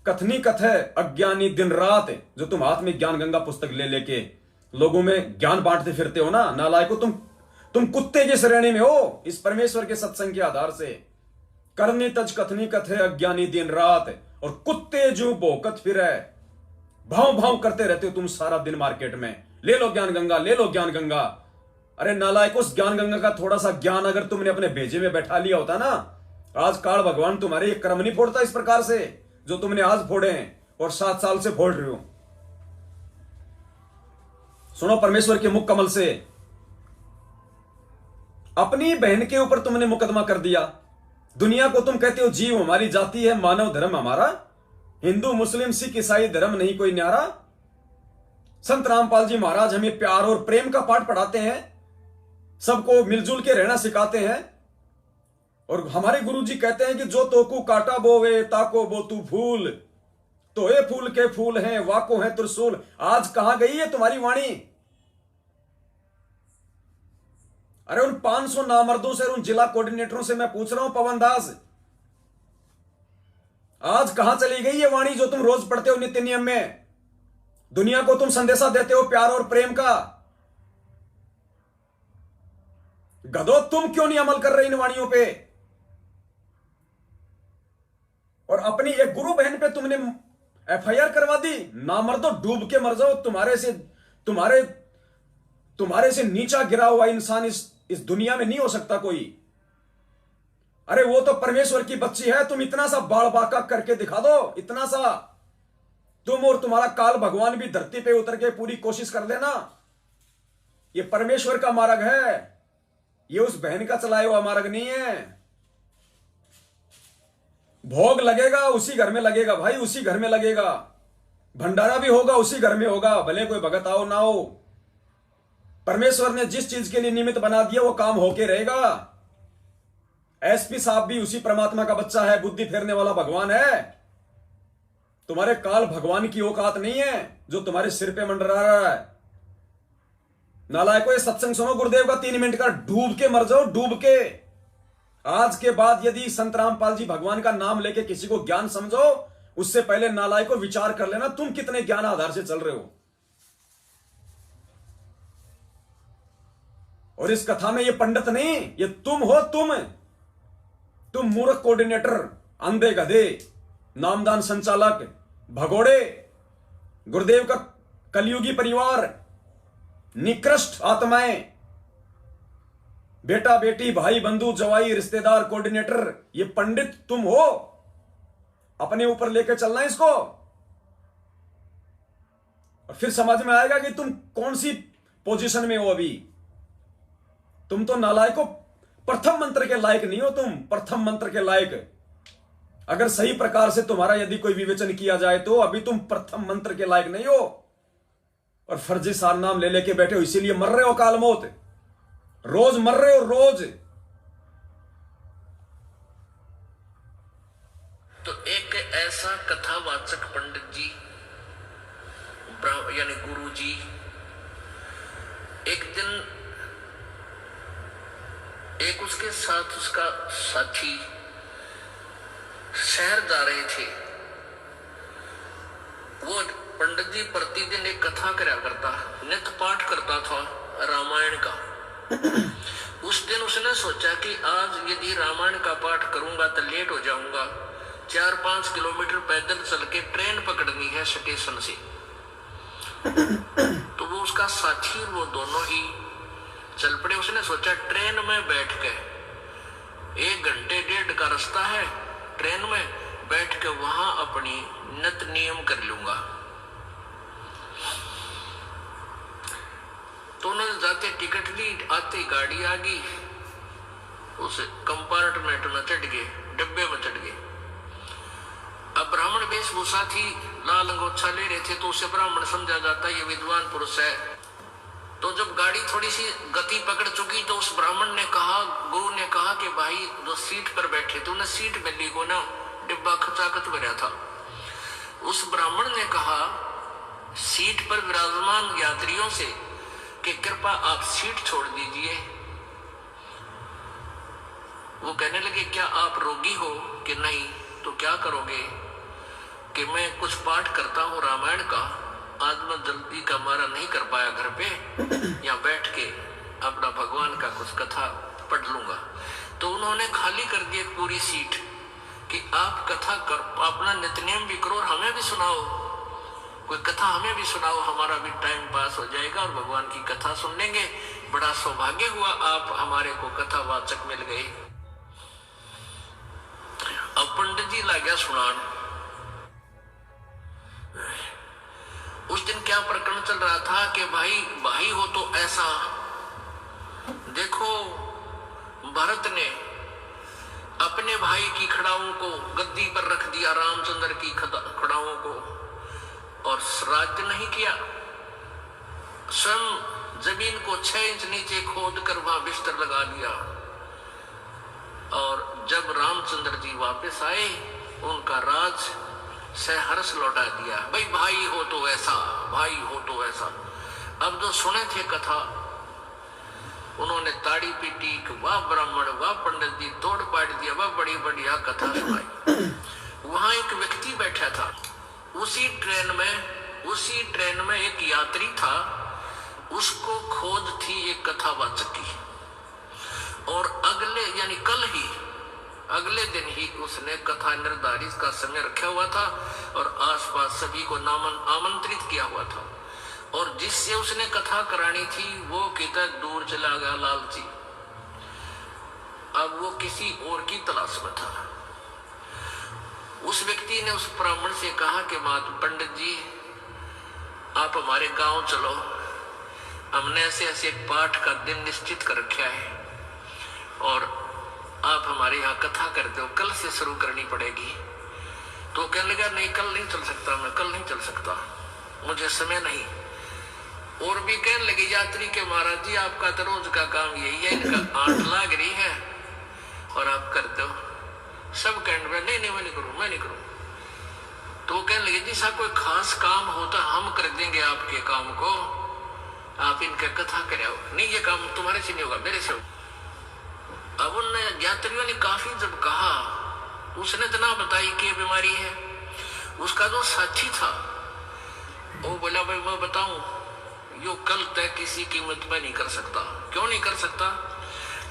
कथनी कथ है अज्ञानी दिन रात। जो तुम हाथ में ज्ञान गंगा पुस्तक ले लेके लोगों में ज्ञान बांटते फिरते हो ना, नालायको, तुम कुत्ते की श्रेणी में हो इस परमेश्वर के सत्संग के आधार से। करनी तज कथनी कथ है अज्ञानी दिन रात, और कुत्ते जो भौंकत फिरे, भाव भाव करते रहते हो तुम सारा दिन मार्केट में, ले लो ज्ञान गंगा, ले लो ज्ञान गंगा। अरे नालायक, उस ज्ञान गंगा का थोड़ा सा ज्ञान अगर तुमने अपने भेजे में बैठा लिया होता ना, आज काल भगवान तुम्हारे ये कर्म नहीं फोड़ता इस प्रकार से जो तुमने आज फोड़े हैं और 7 साल से फोड़ रहे हो। सुनो परमेश्वर के मुख कमल से, अपनी बहन के ऊपर तुमने मुकदमा कर दिया। दुनिया को तुम कहते हो जीव हमारी जाति है, मानव धर्म हमारा, हिंदू मुस्लिम सिख ईसाई धर्म नहीं कोई न्यारा। संत रामपाल जी महाराज हमें प्यार और प्रेम का पाठ पढ़ाते हैं, सबको मिलजुल के रहना सिखाते हैं। और हमारे गुरु जी कहते हैं कि जो तोकू काटा बोवे ताको बो तू फूल, तो ये फूल के फूल हैं वाको है त्रिशूल। आज कहां गई है तुम्हारी वाणी? अरे उन 500 नामर्दों से, उन जिला कोऑर्डिनेटरों से मैं पूछ रहा हूं, पवन दास, आज कहां चली गई ये वाणी जो तुम रोज पढ़ते हो नित्य नियम में? दुनिया को तुम संदेशा देते हो प्यार और प्रेम का। गधो, तुम क्यों नहीं अमल कर रहे इन वाणियों पे? और अपनी एक गुरु बहन पे तुमने FIR करवा दी। नामर्दो, डूब के मर जाओ। तुम्हारे से नीचा गिरा हुआ इंसान इस दुनिया में नहीं हो सकता कोई। अरे वो तो परमेश्वर की बच्ची है, तुम इतना सा बाल बाका करके दिखा दो, इतना सा। तुम और तुम्हारा काल भगवान भी धरती पे उतर के पूरी कोशिश कर लेना। ये परमेश्वर का मार्ग है, ये उस बहन का चलाया हुआ मार्ग नहीं है। भोग लगेगा उसी घर में लगेगा भाई, उसी घर में लगेगा। भंडारा भी होगा उसी घर में होगा, भले कोई भगत आओ ना हो। परमेश्वर ने जिस चीज के लिए निमित्त बना दिया वो काम होके रहेगा। SP साहब भी उसी परमात्मा का बच्चा है, बुद्धि फेरने वाला भगवान है। तुम्हारे काल भगवान की औकात नहीं है जो तुम्हारे सिर पे मंडरा रहा है। नालायको, ये सत्संग सुनो गुरुदेव का 3 मिनट का, डूब के मर जाओ, डूब के। आज के बाद यदि संत रामपाल जी भगवान का नाम लेके किसी को ज्ञान समझो, उससे पहले नालायको विचार कर लेना तुम कितने ज्ञान आधार से चल रहे हो। और इस कथा में ये पंडित नहीं, ये तुम हो। तुम मूर्ख कोऑर्डिनेटर, अंधे गधे, नामदान संचालक, भगोड़े, गुरुदेव का कलयुगी परिवार, निकृष्ट आत्माएं, बेटा बेटी भाई बंधु जवाई रिश्तेदार कोऑर्डिनेटर, ये पंडित तुम हो। अपने ऊपर लेकर चलना इसको, और फिर समझ में आएगा कि तुम कौन सी पोजीशन में हो अभी। तुम तो नालायको प्रथम मंत्र के लायक नहीं हो, तुम प्रथम मंत्र के लायक। अगर सही प्रकार से तुम्हारा यदि कोई विवेचन किया जाए तो अभी तुम प्रथम मंत्र के लायक नहीं हो, और फर्जी सार नाम ले लेके बैठे हो, इसीलिए मर रहे हो काल मौत। रोज मर रहे हो, रोज। तो एक ऐसा कथावाचक पंडित जी यानी गुरु जी एक दिन एक उसके साथ उसका साथी शहर जा रहे थे। वो पंडित जी प्रतिदिन एक कथा करा करता, नित्य पाठ करता था रामायण का। उस दिन उसने सोचा कि आज यदि रामायण का पाठ करूंगा तो लेट हो जाऊंगा, 4-5 किलोमीटर पैदल चल के ट्रेन पकड़नी है स्टेशन से। तो वो उसका साथी और वो दोनों ही चल पड़े। उसने सोचा ट्रेन में बैठ के 1 घंटे 1.5 का रास्ता है, ट्रेन में बैठ के वहां अपनी नित्य नियम कर लूंगा। तो उन्होंने जाते टिकट ली, आते गाड़ी आ गई, उस कंपार्टमेंट में चढ़ गए, डब्बे में चढ़ गए। अब ब्राह्मण वेशभूषा थी, लाल अंगोछा ले रहे थे, तो उसे ब्राह्मण समझा जाता ये विद्वान पुरुष है। तो जब गाड़ी थोड़ी सी गति पकड़ चुकी तो उस ब्राह्मण ने कहा, गुरु ने कहा कि भाई जो सीट पर बैठे थे उन्हें सीट मिली को ना, डिब्बा खचाखच भरा था। उस ब्राह्मण ने कहा सीट पर विराजमान यात्रियों से कि कृपा आप सीट छोड़ दीजिए। वो कहने लगे क्या आप रोगी हो कि नहीं, तो क्या करोगे कि मैं कुछ पाठ करता हूँ रामायण का, आज मैं जल्दी का मारा नहीं कर पाया घर पे, या बैठ के अपना भगवान का कुछ कथा पढ़ लूंगा। तो उन्होंने खाली कर दी एक पूरी सीट कि आप कथा कर, अपना नित्यनेम भी करो और हमें भी सुनाओ, कोई कथा हमें भी सुनाओ, हमारा भी टाइम पास हो जाएगा और भगवान की कथा सुन लेंगे। बड़ा सौभाग्य हुआ, आप हमारे को कथावाचक मिल गए। अब पंडित जी ला गया सुनान। उस दिन क्या प्रकरण चल रहा था कि भाई भाई हो तो ऐसा। देखो भरत ने अपने भाई की खड़ाओं को गद्दी पर रख दिया, रामचंद्र की खड़ाओं को, और राज्य नहीं किया। स्वयं जमीन को 6 इंच नीचे खोद कर वहां बिस्तर लगा दिया। और जब रामचंद्र जी वापस आए, उनका राज सहर्ष लौटा दिया। भाई भाई हो तो ऐसा, भाई हो तो ऐसा। अब जो सुने थे कथा, उन्होंने ताड़ी पीटी कि वाह ब्राह्मण, वाह पंडित जी, तोड़ पाड़ दिया, वाह बड़ी बढ़िया कथा सुनाई। वहां एक व्यक्ति बैठा था, उसी ट्रेन में एक यात्री था, उसको खोज थी एक कथावाचक की। और अगले दिन ही उसने कथा निर्धारित का समय रखा हुआ था और आसपास सभी को आमंत्रित किया हुआ था। और जिससे उसने कथा करानी थी वो कितना दूर चला गया लालची। अब वो किसी और की तलाश में था। उस व्यक्ति ने उस ब्राह्मण से कहा कि पंडित जी, आप हमारे गांव चलो, हमने ऐसे ऐसे एक पाठ का दिन निश्चित कर रखा है और आप हमारे यहाँ कथा कर दो, कल से शुरू करनी पड़ेगी। तो कहने लगा नहीं, कल नहीं चल सकता, मैं कल नहीं चल सकता, मुझे समय नहीं। और भी कहने लगे यात्री के महाराज जी, आपका तो रोज का काम यही है, इनका आंट लाग रही है और आप कर दो। सब कहने लगे नहीं मैं नहीं करूं। तो कहने लगे जी साहब, कोई खास काम होता हम कर देंगे आपके काम को, आप इनका कथा कराओ। नहीं, ये काम तुम्हारे से नहीं होगा, मेरे से होगा। अब उन यात्रियों ने काफी जब कहा, उसने इतना बताई कि बीमारी है। उसका जो साथी था वो बोला भाई मैं बताऊं, यो कल तक किसी कीमत पर नहीं कर सकता। क्यों नहीं कर सकता?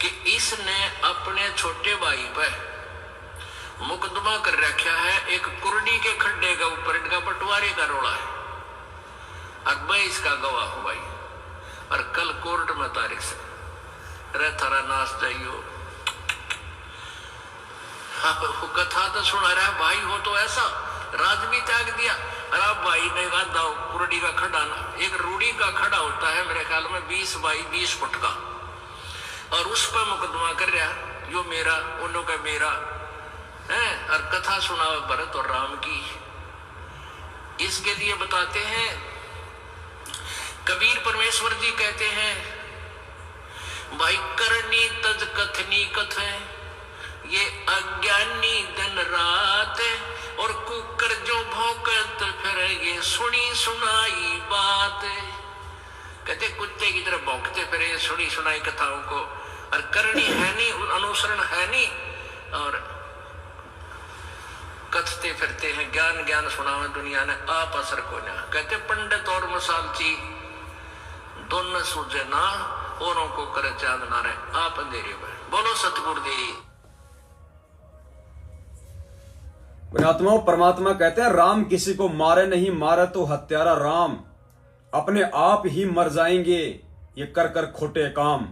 कि इसने अपने छोटे भाई पर मुकदमा कर रखा है, एक कुर्डी के खड्डे का ऊपर इनका बंटवारे का रोड़ा है, अब मैं इसका गवाह हूं भाई। और कल कोर्ट में तारीख से रे थारा नाश जाइयो। कथा तो सुना रहा है, भाई हो तो ऐसा, राज भी त्याग दिया। अरे भाई ने कहा कुर्डी का खड्डा ना, एक रूढ़ी का खड़ा होता है मेरे ख्याल में 20 बाई 20 फुट का, और उस पर मुकदमा कर रहा, यो मेरा, उन का मेरा है। और कथा सुना भरत और राम की। इसके लिए बताते हैं कबीर परमेश्वर जी कहते हैं, भाई करनी तज कथनी कथ है, ये अज्ञानी दिन रात, और कुकर जो भौंकत फिर ये सुनी सुनाई बात। कहते कुत्ते की तरह भौंकते फिर ये सुनी सुनाई कथाओं को, और करनी है नहीं, अनुसरण है नहीं, और कथते फिरते हैं। ज्ञान सुनावे दुनिया ने, आप असर को ना। कहते पंडित और मसालची दोनों सूझे ना, औरों को करे चांद ना रहे, आप अंधेरे में। बोलो सतगुरुदेव। पुण्यात्माओं, परमात्मा कहते हैं राम किसी को मारे नहीं, मारे तो हत्यारा राम, अपने आप ही मर जाएंगे ये कर कर खोटे काम।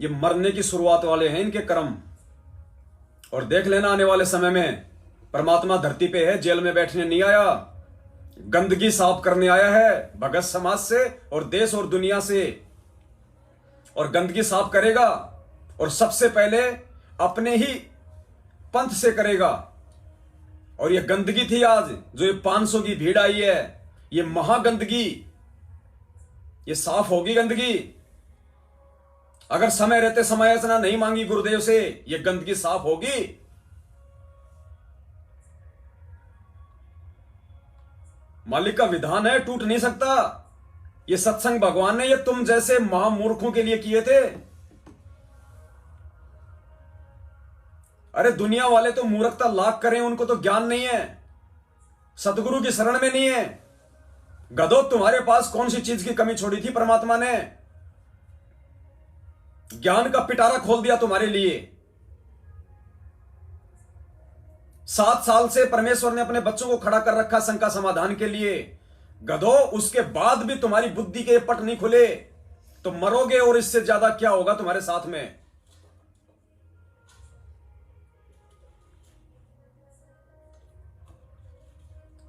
ये मरने की शुरुआत वाले हैं इनके कर्म। और देख लेना आने वाले समय में परमात्मा धरती पे है, जेल में बैठने नहीं आया, गंदगी साफ करने आया है भगत समाज से और देश और दुनिया से। और गंदगी साफ करेगा और सबसे पहले अपने ही पंथ से करेगा। और ये गंदगी थी आज जो ये 500 की भीड़ आई है, ये महागंदगी, ये साफ होगी गंदगी। अगर समय रहते समय याचना नहीं मांगी गुरुदेव से, ये गंदगी साफ होगी। मालिक का विधान है, टूट नहीं सकता। ये सत्संग भगवान ने ये तुम जैसे महामूर्खों के लिए किए थे। अरे दुनिया वाले तो मूर्खता लाख करें, उनको तो ज्ञान नहीं है, सतगुरु की शरण में नहीं है। गधो, तुम्हारे पास कौन सी चीज की कमी छोड़ी थी परमात्मा ने? ज्ञान का पिटारा खोल दिया तुम्हारे लिए। 7 साल से परमेश्वर ने अपने बच्चों को खड़ा कर रखा शंका समाधान के लिए। गधो, उसके बाद भी तुम्हारी बुद्धि के पट नहीं खुले तो मरोगे, और इससे ज्यादा क्या होगा तुम्हारे साथ में।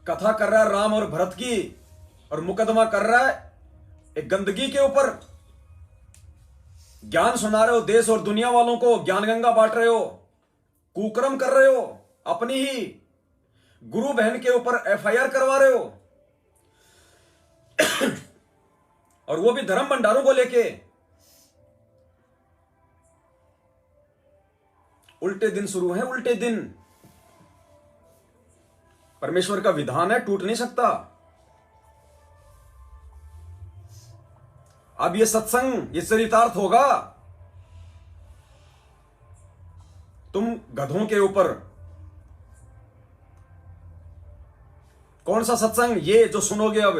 कथा कर रहा है राम और भरत की, और मुकदमा कर रहा है एक गंदगी के ऊपर। ज्ञान सुना रहे हो देश और दुनिया वालों को, ज्ञान गंगा बांट रहे हो, कुकर्म कर रहे हो, अपनी ही गुरु बहन के ऊपर FIR करवा रहे हो, और वो भी धर्म भंडारों को लेके। उल्टे दिन शुरू हैं, उल्टे दिन। परमेश्वर का विधान है, टूट नहीं सकता। अब ये सत्संग, ये चरितार्थ होगा तुम गधों के ऊपर। कौन सा सत्संग? ये जो सुनोगे अब।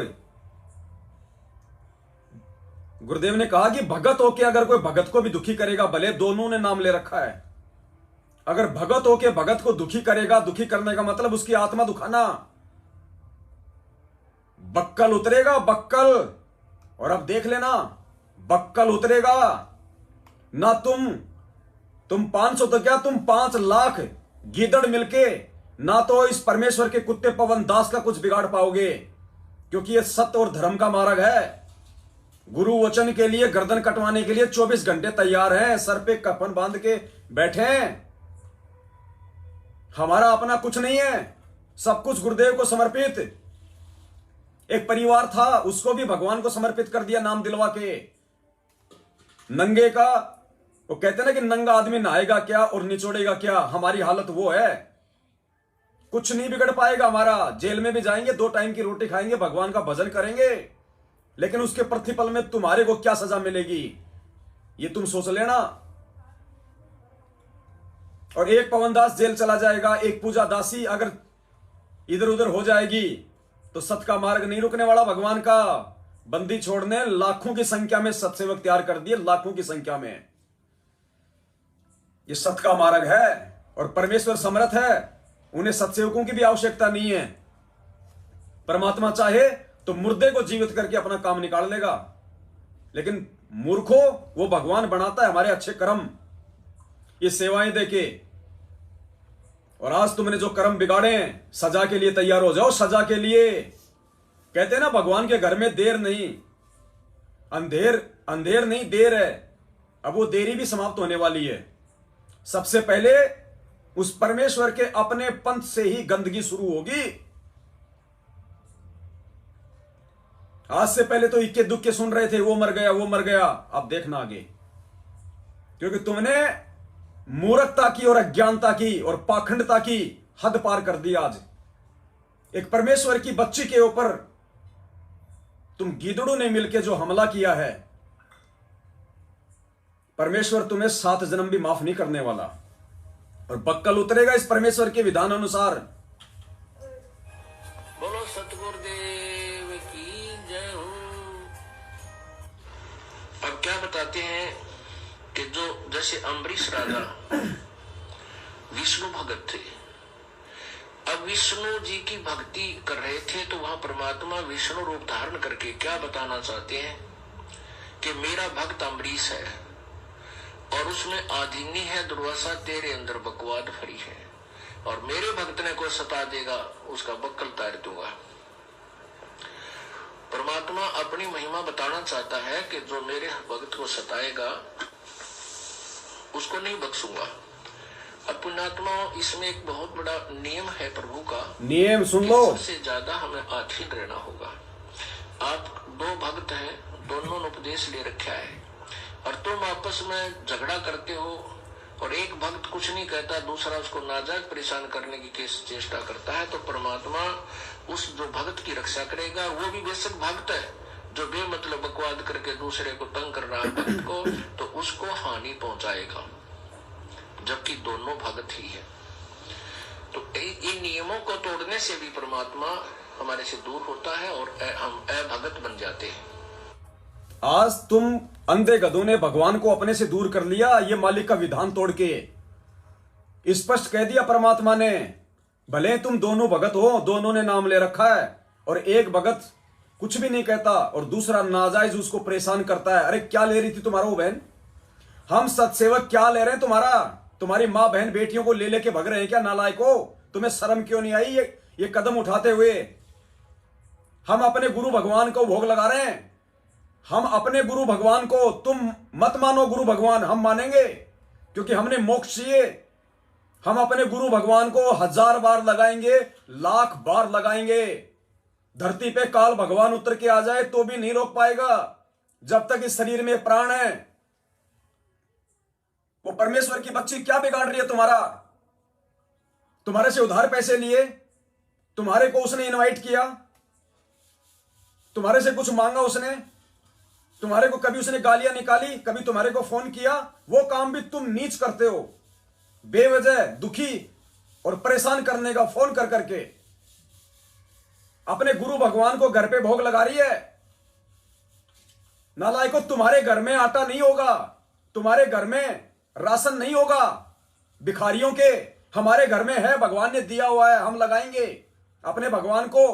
गुरुदेव ने कहा कि भगत होके अगर कोई भगत को भी दुखी करेगा, भले दोनों ने नाम ले रखा है, अगर भगत होके भगत को दुखी करेगा, दुखी करने का मतलब उसकी आत्मा दुखाना, बक्कल उतरेगा, बक्कल। और अब देख लेना, बक्कल उतरेगा ना। तुम 500 तो क्या, तुम 5 लाख गीदड़ मिलके ना तो इस परमेश्वर के कुत्ते पवन दास का कुछ बिगाड़ पाओगे, क्योंकि ये सत्य और धर्म का मार्ग है। गुरु वचन के लिए गर्दन कटवाने के लिए 24 घंटे तैयार हैं, सर पे कफन बांध के बैठे हैं। हमारा अपना कुछ नहीं है, सब कुछ गुरुदेव को समर्पित। एक परिवार था, उसको भी भगवान को समर्पित कर दिया नाम दिलवा के। नंगे का, वो कहते ना कि नंगा आदमी नहाएगा क्या और निचोड़ेगा क्या, हमारी हालत वो है। कुछ नहीं बिगड़ पाएगा हमारा। जेल में भी जाएंगे, 2 टाइम की रोटी खाएंगे, भगवान का भजन करेंगे, लेकिन उसके प्रतिफल में तुम्हारे को क्या सजा मिलेगी, ये तुम सोच लेना। और एक पवनदास जेल चला जाएगा, एक पूजा दासी अगर इधर उधर हो जाएगी, तो सत्य का मार्ग नहीं रुकने वाला भगवान का। बंदी छोड़ने लाखों की संख्या में सत्सेवक तैयार कर दिए, लाखों की संख्या में। ये सत्य का मार्ग है, और परमेश्वर समर्थ है, उन्हें सत्सेवकों की भी आवश्यकता नहीं है। परमात्मा चाहे तो मुर्दे को जीवित करके अपना काम निकाल लेगा, लेकिन मूर्खों वो भगवान बनाता है हमारे अच्छे कर्म, ये सेवाएं देके। और आज तुमने जो कर्म बिगाड़े हैं, सजा के लिए तैयार हो जाओ, सजा के लिए। कहते हैं ना, भगवान के घर में देर नहीं, अंधेर नहीं, देर है। अब वो देरी भी समाप्त होने वाली है। सबसे पहले उस परमेश्वर के अपने पंथ से ही गंदगी शुरू होगी। आज से पहले तो इक्के दुक्के सुन रहे थे, वो मर गया, वो मर गया। अब देखना आगे, क्योंकि तुमने मूर्खता की और अज्ञानता की और पाखंडता की हद पार कर दी। आज एक परमेश्वर की बच्ची के ऊपर तुम गीदड़ों ने मिलकर जो हमला किया है, परमेश्वर तुम्हें 7 जन्म भी माफ नहीं करने वाला, और बक्कल उतरेगा इस परमेश्वर के विधान अनुसार। बोलो सतगुरुदेव की जय हो। अब क्या बताते हैं कि जो जैसे अम्बरीश राजा विष्णु भगत थे, अब विष्णु जी की भक्ति कर रहे थे, तो वहां परमात्मा विष्णु रूप धारण करके क्या बताना चाहते हैं कि मेरा भक्त अम्बरीश है और उसमें आधीनी है दुर्वासा, तेरे अंदर बकवाद भरी है, और मेरे भक्त ने को सता देगा उसका बक्कल तार दूंगा। परमात्मा अपनी महिमा बताना चाहता है कि जो मेरे भक्त को सताएगा उसको नहीं बख्शूंगा। अब पुण्यात्मा, इसमें एक बहुत बड़ा नियम है प्रभु का, नियम सुन लो। सबसे ज्यादा हमें आधीन रहना होगा। आप 2 भक्त हैं, दोनों ने उपदेश ले रखा है, और तुम आपस में झगड़ा करते हो, और एक भक्त कुछ नहीं कहता, दूसरा उसको नाजायज परेशान करने की चेष्टा करता है, तो परमात्मा उस जो भक्त की रक्षा करेगा, वो भी बेशक भक्त है, जो बेमतलब बकवाद करके दूसरे को तंग कर रहा है भक्त को, तो उसको हानि पहुंचाएगा। जबकि दोनों भगत ही है। तो इन नियमों को तोड़ने से भी परमात्मा हमारे से दूर होता है और हम अभगत बन जाते हैं। आज तुम अंधे गधों ने भगवान को अपने से दूर कर लिया, ये मालिक का विधान तोड़ के स्पष्ट कह दिया परमात्मा ने। भले तुम दोनों भगत हो, दोनों ने नाम ले रखा है, और एक भगत कुछ भी नहीं कहता और दूसरा नाजायज उसको परेशान करता है। अरे क्या ले रही थी तुम्हारा वो बहन? हम सत्सेवक क्या ले रहे हैं तुम्हारा? तुम्हारी माँ बहन बेटियों को ले लेके भग रहे हैं क्या नालायको? तुम्हें शर्म क्यों नहीं आई ये कदम उठाते हुए? हम अपने गुरु भगवान को भोग लगा रहे हैं। हम अपने गुरु भगवान को, तुम मत मानो गुरु भगवान, हम मानेंगे क्योंकि हमने मोक्ष चाहिए। हम अपने गुरु भगवान को 1000 बार लगाएंगे, 1,00,000 बार लगाएंगे। धरती पे काल भगवान उतर के आ जाए तो भी नहीं रोक पाएगा जब तक इस शरीर में प्राण है। वो परमेश्वर की बच्ची क्या बिगाड़ रही है तुम्हारा? तुम्हारे से उधार पैसे लिए, तुम्हारे को उसने इनवाइट किया, तुम्हारे से कुछ मांगा उसने, तुम्हारे को कभी उसने गालियां निकाली, कभी तुम्हारे को फोन किया। वो काम भी तुम नीच करते हो, बेवजह दुखी और परेशान करने का फोन कर करके। अपने गुरु भगवान को घर पे भोग लगा रही है। नालायको, तुम्हारे घर में आटा नहीं होगा, तुम्हारे घर में राशन नहीं होगा भिखारियों के। हमारे घर में है, भगवान ने दिया हुआ है, हम लगाएंगे अपने भगवान को।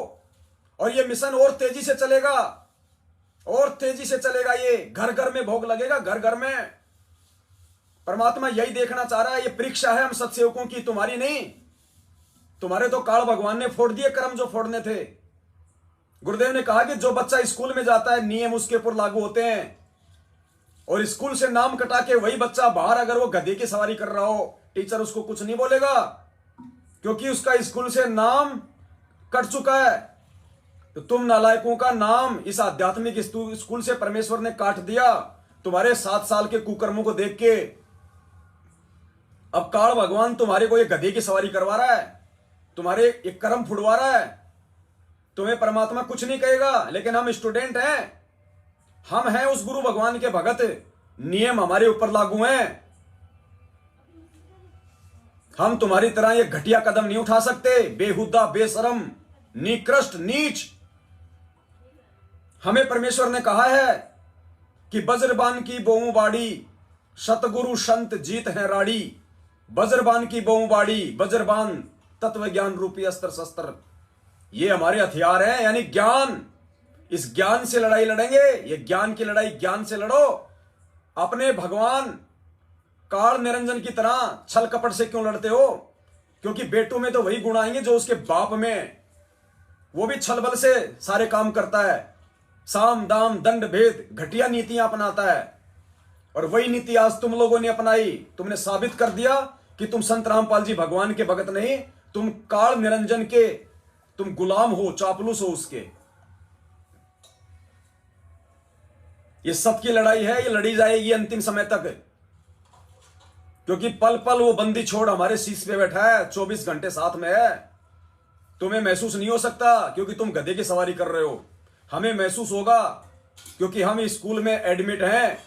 और ये मिशन और तेजी से चलेगा, और तेजी से चलेगा। ये घर घर में भोग लगेगा, घर घर में। परमात्मा यही देखना चाह रहा है। ये परीक्षा है हम सत्सेवकों की, तुम्हारी नहीं। तुम्हारे तो काल भगवान ने फोड़ दिए कर्म जो फोड़ने थे। गुरुदेव ने कहा कि जो बच्चा स्कूल में जाता है, नियम उसके ऊपर लागू होते हैं। और स्कूल से नाम कटा के वही बच्चा बाहर अगर वो गधे की सवारी कर रहा हो, टीचर उसको कुछ नहीं बोलेगा क्योंकि उसका स्कूल से नाम कट चुका है। तो तुम नालायकों का नाम इस आध्यात्मिक स्कूल से परमेश्वर ने काट दिया तुम्हारे 7 साल के कुकर्मों को देख के। अब काल भगवान तुम्हारे को ये गधे की सवारी करवा रहा है, तुम्हारे एक कर्म फुड़वा रहा है। तुम्हें परमात्मा कुछ नहीं कहेगा, लेकिन हम स्टूडेंट हैं, हम हैं उस गुरु भगवान के भगत। नियम हमारे ऊपर लागू हैं। हम तुम्हारी तरह ये घटिया कदम नहीं उठा सकते, बेहुदा, बेशरम, निकृष्ट, नीच। हमें परमेश्वर ने कहा है कि बज्रबान की बोऊ बाड़ी, सतगुरु संत जीत है राड़ी। बज्रबान की बोऊ बाड़ी, बज्रबान तत्व ज्ञान रूपी अस्त्र शस्त्र, ये हमारे हथियार हैं, यानी ज्ञान। इस ज्ञान से लड़ाई लड़ेंगे। ये ज्ञान की लड़ाई ज्ञान से लड़ो। अपने भगवान काल निरंजन की तरह छल कपट से क्यों लड़ते हो? क्योंकि बेटों में तो वही गुण आएंगे जो उसके बाप में। वो भी छल बल से सारे काम करता है, साम दाम दंड भेद घटिया नीतियां अपनाता है। और वही नीति आज तुम लोगों ने अपनाई। तुमने साबित कर दिया कि तुम संत रामपाल जी भगवान के भगत नहीं, तुम काल निरंजन के तुम गुलाम हो, चापलूस हो उसके। ये सबकी लड़ाई है, ये लड़ी जाएगी अंतिम समय तक। क्योंकि पल पल वो बंदी छोड़ हमारे शीश पे बैठा है, 24 घंटे साथ में है। तुम्हें महसूस नहीं हो सकता क्योंकि तुम गधे की सवारी कर रहे हो। हमें महसूस होगा क्योंकि हम स्कूल में एडमिट हैं।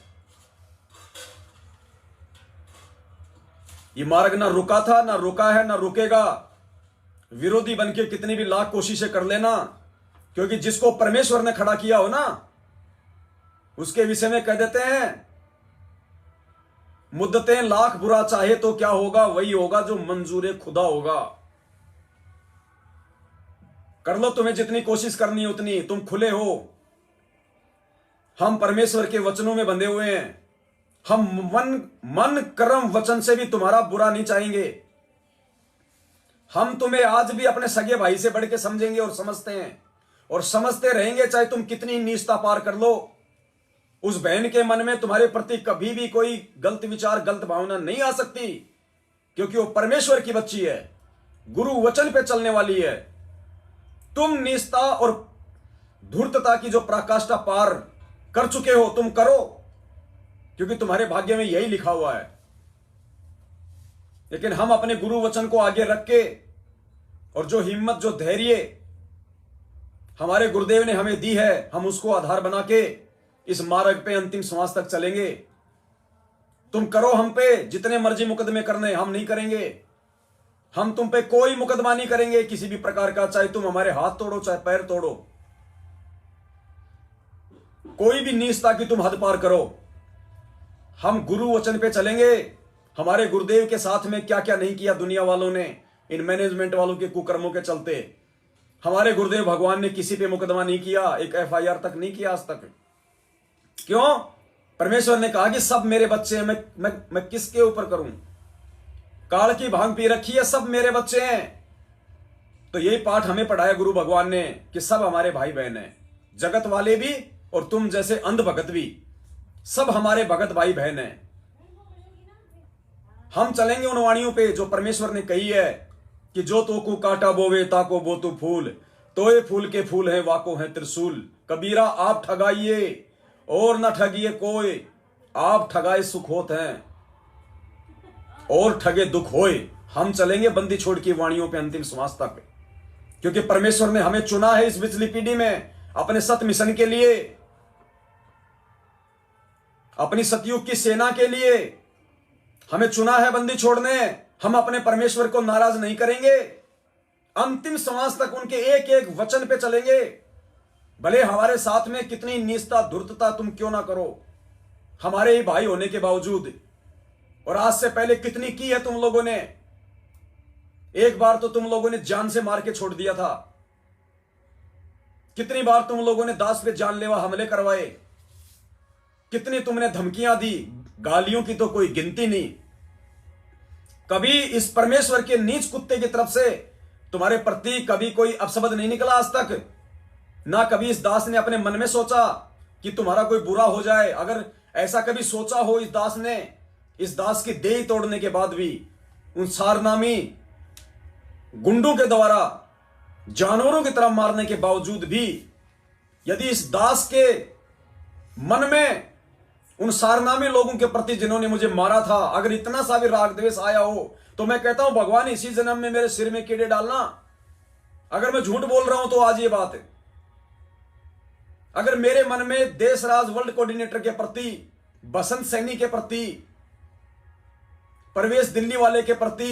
ये मार्ग ना रुका था, ना रुका है, ना रुकेगा। विरोधी बन के कितनी भी लाख कोशिशें कर लेना, क्योंकि जिसको परमेश्वर ने खड़ा किया हो ना, उसके विषय में कह देते हैं मुद्दतें लाख बुरा चाहे तो क्या होगा, वही होगा जो मंजूर खुदा होगा। कर लो, तुम्हें जितनी कोशिश करनी है उतनी। तुम खुले हो, हम परमेश्वर के वचनों में बंधे हुए हैं। हम मन कर्म वचन से भी तुम्हारा बुरा नहीं चाहेंगे। हम तुम्हें आज भी अपने सगे भाई से बढ़ के समझेंगे और समझते हैं, और समझते रहेंगे चाहे तुम कितनी नीचता पार कर लो। उस बहन के मन में तुम्हारे प्रति कभी भी कोई गलत विचार, गलत भावना नहीं आ सकती, क्योंकि वो परमेश्वर की बच्ची है, गुरु वचन पे चलने वाली है। तुम नीचता और धूर्तता की जो पराकाष्ठा पार कर चुके हो, तुम करो, क्योंकि तुम्हारे भाग्य में यही लिखा हुआ है। लेकिन हम अपने गुरु वचन को आगे रख के, और जो हिम्मत, जो धैर्य हमारे गुरुदेव ने हमें दी है, हम उसको आधार बना के इस मार्ग पे अंतिम श्वास तक चलेंगे। तुम करो हम पे जितने मर्जी मुकदमे करने, हम नहीं करेंगे। हम तुम पे कोई मुकदमा नहीं करेंगे किसी भी प्रकार का, चाहे तुम हमारे हाथ तोड़ो चाहे पैर तोड़ो, कोई भी नीचता की तुम हद पार करो। हम गुरु वचन पे चलेंगे। हमारे गुरुदेव के साथ में क्या क्या नहीं किया दुनिया वालों ने, इन मैनेजमेंट वालों के कुकर्मों के चलते। हमारे गुरुदेव भगवान ने किसी पे मुकदमा नहीं किया, एक FIR तक नहीं किया आज तक। क्यों? परमेश्वर ने कहा कि सब मेरे बच्चे हैं, मैं किसके ऊपर करूं? काल की भांग पी रखी है, सब मेरे बच्चे हैं। तो यही पाठ हमें पढ़ाया गुरु भगवान ने कि सब हमारे भाई बहन हैं, जगत वाले भी और तुम जैसे अंध भगत भी, सब हमारे भगत भाई बहन हैं। हम चलेंगे उन वाणियों पे जो परमेश्वर ने कही है कि जो तो को काटा बोवे ताको बो तो फूल, तो ये फूल के फूल हैं वाको हैं त्रिशूल। कबीरा आप ठगाइए और न ठगिए कोई, आप ठगाए सुख होत हैं और ठगे दुख होए। हम चलेंगे बंदी छोड़ की वाणियों पे अंतिम श्वास तक, क्योंकि परमेश्वर ने हमें चुना है इस बिजली पीढ़ी में अपने सत्य मिशन के लिए, अपनी सतयुग की सेना के लिए हमें चुना है बंदी छोड़ने। हम अपने परमेश्वर को नाराज नहीं करेंगे, अंतिम श्वास तक उनके एक एक वचन पे चलेंगे। भले हमारे साथ में कितनी नीचता धूर्तता तुम क्यों ना करो, हमारे ही भाई होने के बावजूद। और आज से पहले कितनी की है तुम लोगों ने। एक बार तो तुम लोगों ने जान से मार के छोड़ दिया था, कितनी बार तुम लोगों ने दास पे जानलेवा हमले करवाए, कितनी तुमने धमकियां दी, गालियों की तो कोई गिनती नहीं। कभी इस परमेश्वर के नीच कुत्ते की तरफ से तुम्हारे प्रति कभी कोई अपशब्द नहीं निकला आज तक। ना कभी इस दास ने अपने मन में सोचा कि तुम्हारा कोई बुरा हो जाए। अगर ऐसा कभी सोचा हो इस दास ने, इस दास की देह तोड़ने के बाद भी, उन सारनामी गुंडों के द्वारा जानवरों की तरह मारने के बावजूद भी, यदि इस दास के मन में उन सारनामी लोगों के प्रति जिन्होंने मुझे मारा था, अगर इतना सा भी राग द्वेष आया हो, तो मैं कहता हूं भगवान इसी जन्म में मेरे सिर में कीड़े डालना। अगर मैं झूठ बोल रहा हूं तो आज ये बात है। अगर मेरे मन में देशराज वर्ल्ड कोऑर्डिनेटर के प्रति, बसंत सैनी के प्रति, प्रवेश दिल्ली वाले के प्रति,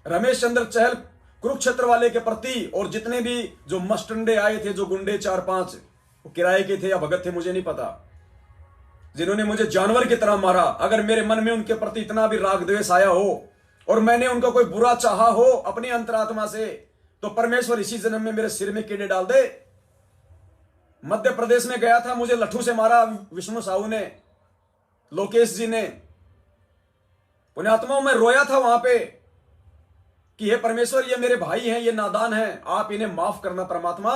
रमेश चंद्र चहल कुरुक्षेत्र वाले के प्रति, और जितने भी जो मस्टंडे आए थे, जो गुंडे 4-5 किराए के थे या भगत थे मुझे नहीं पता, जिन्होंने मुझे जानवर की तरह मारा, अगर मेरे मन में उनके प्रति इतना भी राग द्वेष आया हो और मैंने उनका कोई बुरा चाहा हो अपनी अंतरात्मा से, तो परमेश्वर इसी जन्म में मेरे सिर में कीड़े डाल दे। मध्य प्रदेश में गया था, मुझे लट्ठू से मारा विष्णु साहू ने, लोकेश जी ने। पुण्यात्माओं, मैं रोया था वहां पे कि हे परमेश्वर, ये मेरे भाई हैं, ये नादान हैं, आप इन्हें माफ करना परमात्मा।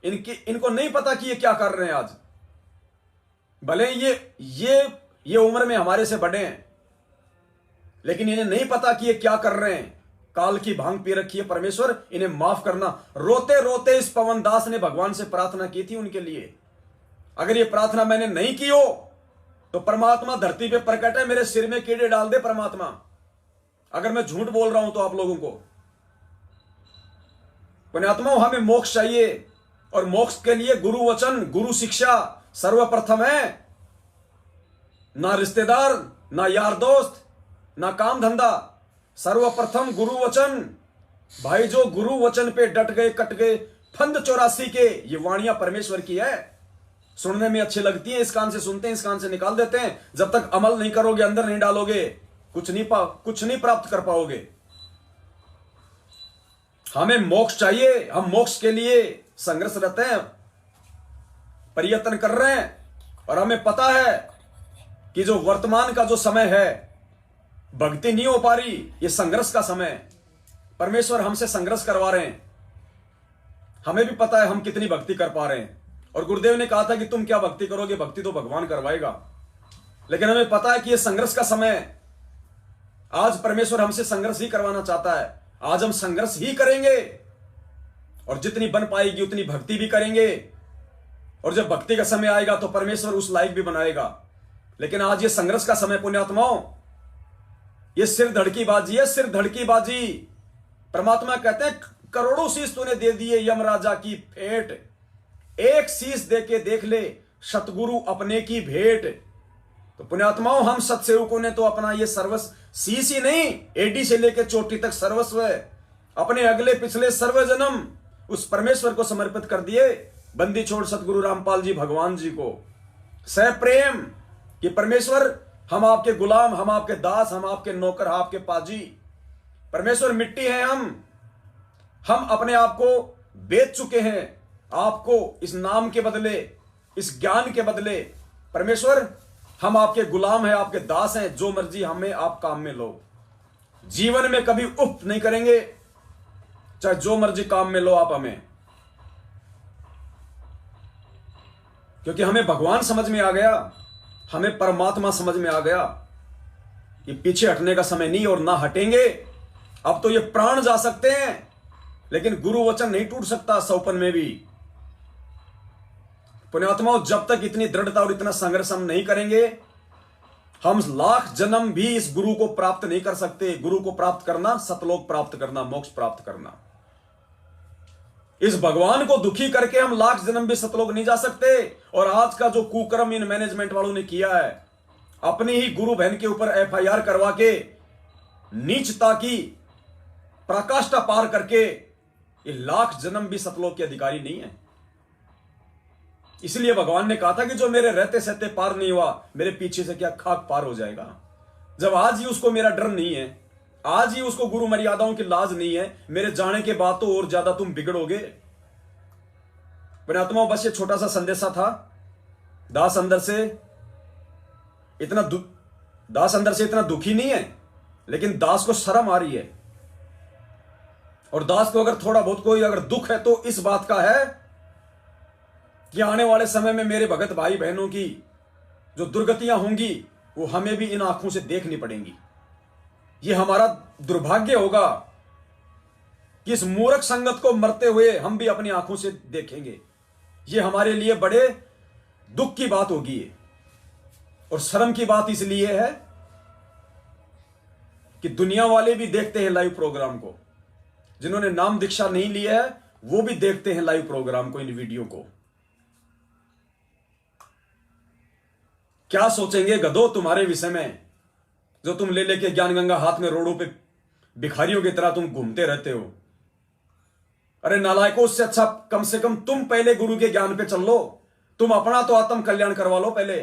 इनको नहीं पता कि ये क्या कर रहे हैं आज। भले ये उम्र में हमारे से बड़े हैं, लेकिन इन्हें नहीं पता कि ये क्या कर रहे हैं। काल की भांग पी रखी है, परमेश्वर इन्हें माफ करना। रोते रोते इस पवन दास ने भगवान से प्रार्थना की थी उनके लिए। अगर ये प्रार्थना मैंने नहीं की हो तो परमात्मा धरती पे प्रकट है, मेरे सिर में कीड़े डाल दे परमात्मा, अगर मैं झूठ बोल रहा हूं तो आप लोगों को। पुण्यात्माओं, हमें मोक्ष चाहिए, और मोक्ष के लिए गुरु वचन, गुरु शिक्षा सर्वप्रथम है। ना रिश्तेदार, ना यार दोस्त, ना काम धंधा, सर्वप्रथम गुरु वचन। भाई जो गुरु वचन पे डट गए, कट गए फंद 84 के, ये वाणियां परमेश्वर की है। सुनने में अच्छी लगती है, इस कान से सुनते हैं, इस कान से निकाल देते हैं। जब तक अमल नहीं करोगे, अंदर नहीं डालोगे, कुछ नहीं प्राप्त कर पाओगे। हमें मोक्ष चाहिए, हम मोक्ष के लिए संघर्षरत हैं, प्रयत्न कर रहे हैं। और हमें पता है कि जो वर्तमान का जो समय है, भक्ति नहीं हो पा रही, ये संघर्ष का समय है। परमेश्वर हमसे संघर्ष करवा रहे हैं। हमें भी पता है हम कितनी भक्ति कर पा रहे हैं, और गुरुदेव ने कहा था कि तुम क्या भक्ति करोगे, भक्ति तो भगवान करवाएगा। लेकिन हमें पता है कि यह संघर्ष का समय है। आज परमेश्वर हमसे संघर्ष ही करवाना चाहता है। आज हम संघर्ष ही करेंगे, और जितनी बन पाएगी उतनी भक्ति भी करेंगे, और जब भक्ति का समय आएगा तो परमेश्वर उस लायक भी बनाएगा। लेकिन आज ये संघर्ष का समय पुण्यात्माओं, ये सिर धड़की बाजी है, सिर धड़की बाजी। परमात्मा कहते हैं करोड़ों शीश तूने दे दिए यमराजा की भेंट, एक शीश दे के देख ले सतगुरु अपने की भेंट। तो पुण्यात्माओं, हम सत्सेवकों ने तो अपना ये सर्वस्व, शीश ही नहीं, एडी से लेकर चोटी तक सर्वस्व है, अपने अगले पिछले सर्व जन्म उस परमेश्वर को समर्पित कर दिए। बंदी छोड़ सतगुरु रामपाल जी भगवान जी को सप्रेम कि परमेश्वर, हम आपके गुलाम, हम आपके दास, हम आपके नौकर, आपके पाजी। परमेश्वर, मिट्टी है हम अपने आप को बेच चुके हैं आपको इस नाम के बदले, इस ज्ञान के बदले। परमेश्वर, हम आपके गुलाम हैं, आपके दास हैं, जो मर्जी हमें आप काम में लो। जीवन में कभी उप नहीं करेंगे, चाहे जो मर्जी काम में लो आप हमें, क्योंकि हमें भगवान समझ में आ गया, हमें परमात्मा समझ में आ गया। ये पीछे हटने का समय नहीं और ना हटेंगे। अब तो ये प्राण जा सकते हैं, लेकिन गुरु वचन नहीं टूट सकता सौपन में भी। पुण्यात्माओं, जब तक इतनी दृढ़ता और इतना संघर्ष हम नहीं करेंगे, हम लाख जन्म भी इस गुरु को प्राप्त नहीं कर सकते। गुरु को प्राप्त करना, सतलोक प्राप्त करना, मोक्ष प्राप्त करना। इस भगवान को दुखी करके हम लाख जन्म भी सतलोक नहीं जा सकते। और आज का जो कुकर्म इन मैनेजमेंट वालों ने किया है, अपनी ही गुरु बहन के ऊपर FIR करवा के नीचता की प्रकाष्ठा पार करके, ये लाख जन्म भी सतलोक के अधिकारी नहीं है। इसलिए भगवान ने कहा था कि जो मेरे रहते सहते पार नहीं हुआ, मेरे पीछे से क्या खाक पार हो जाएगा। जब आज ही उसको मेरा डर नहीं है, आज ही उसको गुरु मर्यादाओं की लाज नहीं है, मेरे जाने के बाद तो और ज्यादा तुम बिगड़ोगे। पुण्यात्माओं, बस ये छोटा सा संदेशा था। दास अंदर से इतना दुखी नहीं है, लेकिन दास को शर्म आ रही है। और दास को अगर थोड़ा बहुत कोई अगर दुख है तो इस बात का है कि आने वाले समय में मेरे भगत भाई बहनों की जो दुर्गतियां होंगी, वो हमें भी इन आंखों से देखनी पड़ेंगी। ये हमारा दुर्भाग्य होगा कि इस मूर्ख संगत को मरते हुए हम भी अपनी आंखों से देखेंगे। ये हमारे लिए बड़े दुख की बात होगी। और शर्म की बात इसलिए है कि दुनिया वाले भी देखते हैं लाइव प्रोग्राम को, जिन्होंने नाम दीक्षा नहीं लिया है वो भी देखते हैं लाइव प्रोग्राम को, इन वीडियो को। क्या सोचेंगे गधो तुम्हारे विषय में, जो तुम ले लेके ज्ञान गंगा हाथ में रोडों पे भिखारियों की तरह तुम घूमते रहते हो। अरे नालायकों, उससे अच्छा कम से कम तुम पहले गुरु के ज्ञान पे चल लो। तुम अपना तो आत्म कल्याण करवा लो पहले।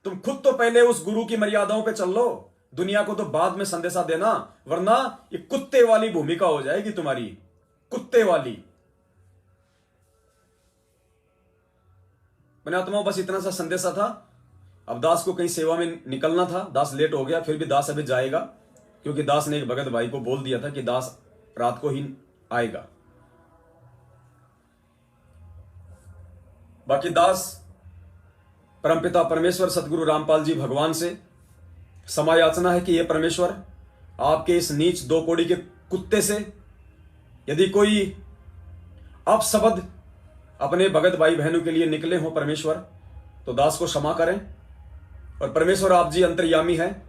तुम खुद तो पहले उस गुरु की मर्यादाओं पे चल लो। दुनिया को तो बाद में संदेशा देना, वरना ये कुत्ते वाली भूमिका हो जाएगी तुम्हारी, कुत्ते वाली। पुण्यात्माओं, बस इतना सा संदेशा था। अब दास को कहीं सेवा में निकलना था, दास लेट हो गया, फिर भी दास अभी जाएगा, क्योंकि दास ने एक भगत भाई को बोल दिया था कि दास रात को ही आएगा। बाकी दास परमपिता परमेश्वर सतगुरु रामपाल जी भगवान से क्षमा याचना है कि ये परमेश्वर, आपके इस नीच दो कोड़ी के कुत्ते से यदि कोई अपशब्द अपने भगत भाई बहनों के लिए निकले हो परमेश्वर, तो दास को क्षमा करें। और परमेश्वर, आप जी अंतर्यामी हैं।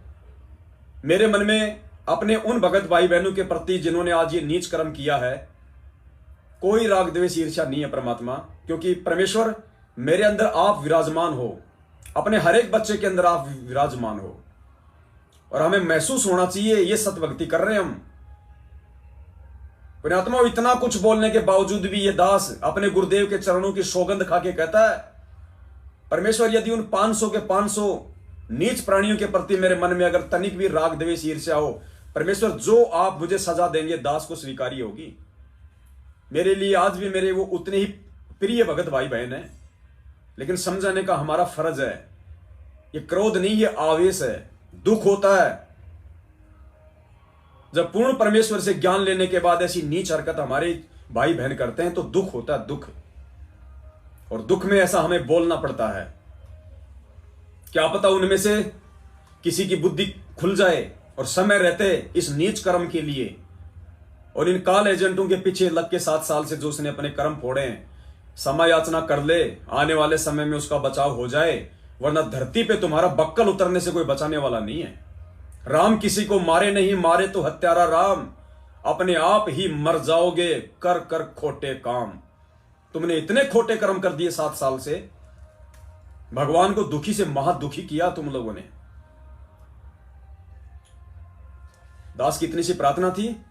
मेरे मन में अपने उन भगत भाई बहनों के प्रति जिन्होंने आज ये नीच कर्म किया है, कोई राग द्वेष ईर्ष्या नहीं है परमात्मा, क्योंकि परमेश्वर मेरे अंदर आप विराजमान हो, अपने हर एक बच्चे के अंदर आप विराजमान हो। और हमें महसूस होना चाहिए ये सतभक्ति कर रहे हैं हम। पुण्यात्मा, इतना कुछ बोलने के बावजूद भी ये दास अपने गुरुदेव के चरणों की सौगंध खा के कहता है, परमेश्वर, यदि उन 500 के 500 नीच प्राणियों के प्रति मेरे मन में अगर तनिक भी राग द्वेष ईर्ष्या हो, परमेश्वर, जो आप मुझे सजा देंगे दास को स्वीकारी होगी। मेरे लिए आज भी मेरे वो उतने ही प्रिय भगत भाई बहन है, लेकिन समझाने का हमारा फर्ज है। ये क्रोध नहीं, ये आवेश है, दुख होता है जब पूर्ण परमेश्वर से ज्ञान लेने के बाद ऐसी नीच हरकत हमारे भाई बहन करते हैं, तो दुख होता है, दुख। और दुख में ऐसा हमें बोलना पड़ता है। क्या पता उनमें से किसी की बुद्धि खुल जाए और समय रहते इस नीच कर्म के लिए और इन काल एजेंटों के पीछे लग के 7 साल से जो उसने अपने कर्म फोड़े हैं, समय याचना कर ले, आने वाले समय में उसका बचाव हो जाए, वरना धरती पे तुम्हारा बक्कल उतरने से कोई बचाने वाला नहीं है। राम किसी को मारे नहीं, मारे तो हत्यारा राम, अपने आप ही मर जाओगे कर कर खोटे काम। तुमने इतने खोटे कर्म कर दिए 7 साल से, भगवान को दुखी से महादुखी किया तुम लोगों ने। दास की इतनी सी प्रार्थना थी।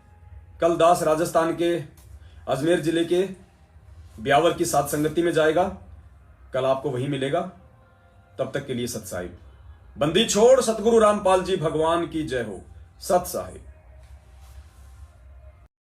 कल दास राजस्थान के अजमेर जिले के ब्यावर की सात संगति में जाएगा, कल आपको वहीं मिलेगा। तब तक के लिए सत साहिब। बंदी छोड़ सतगुरु रामपाल जी भगवान की जय हो। सत साहिब।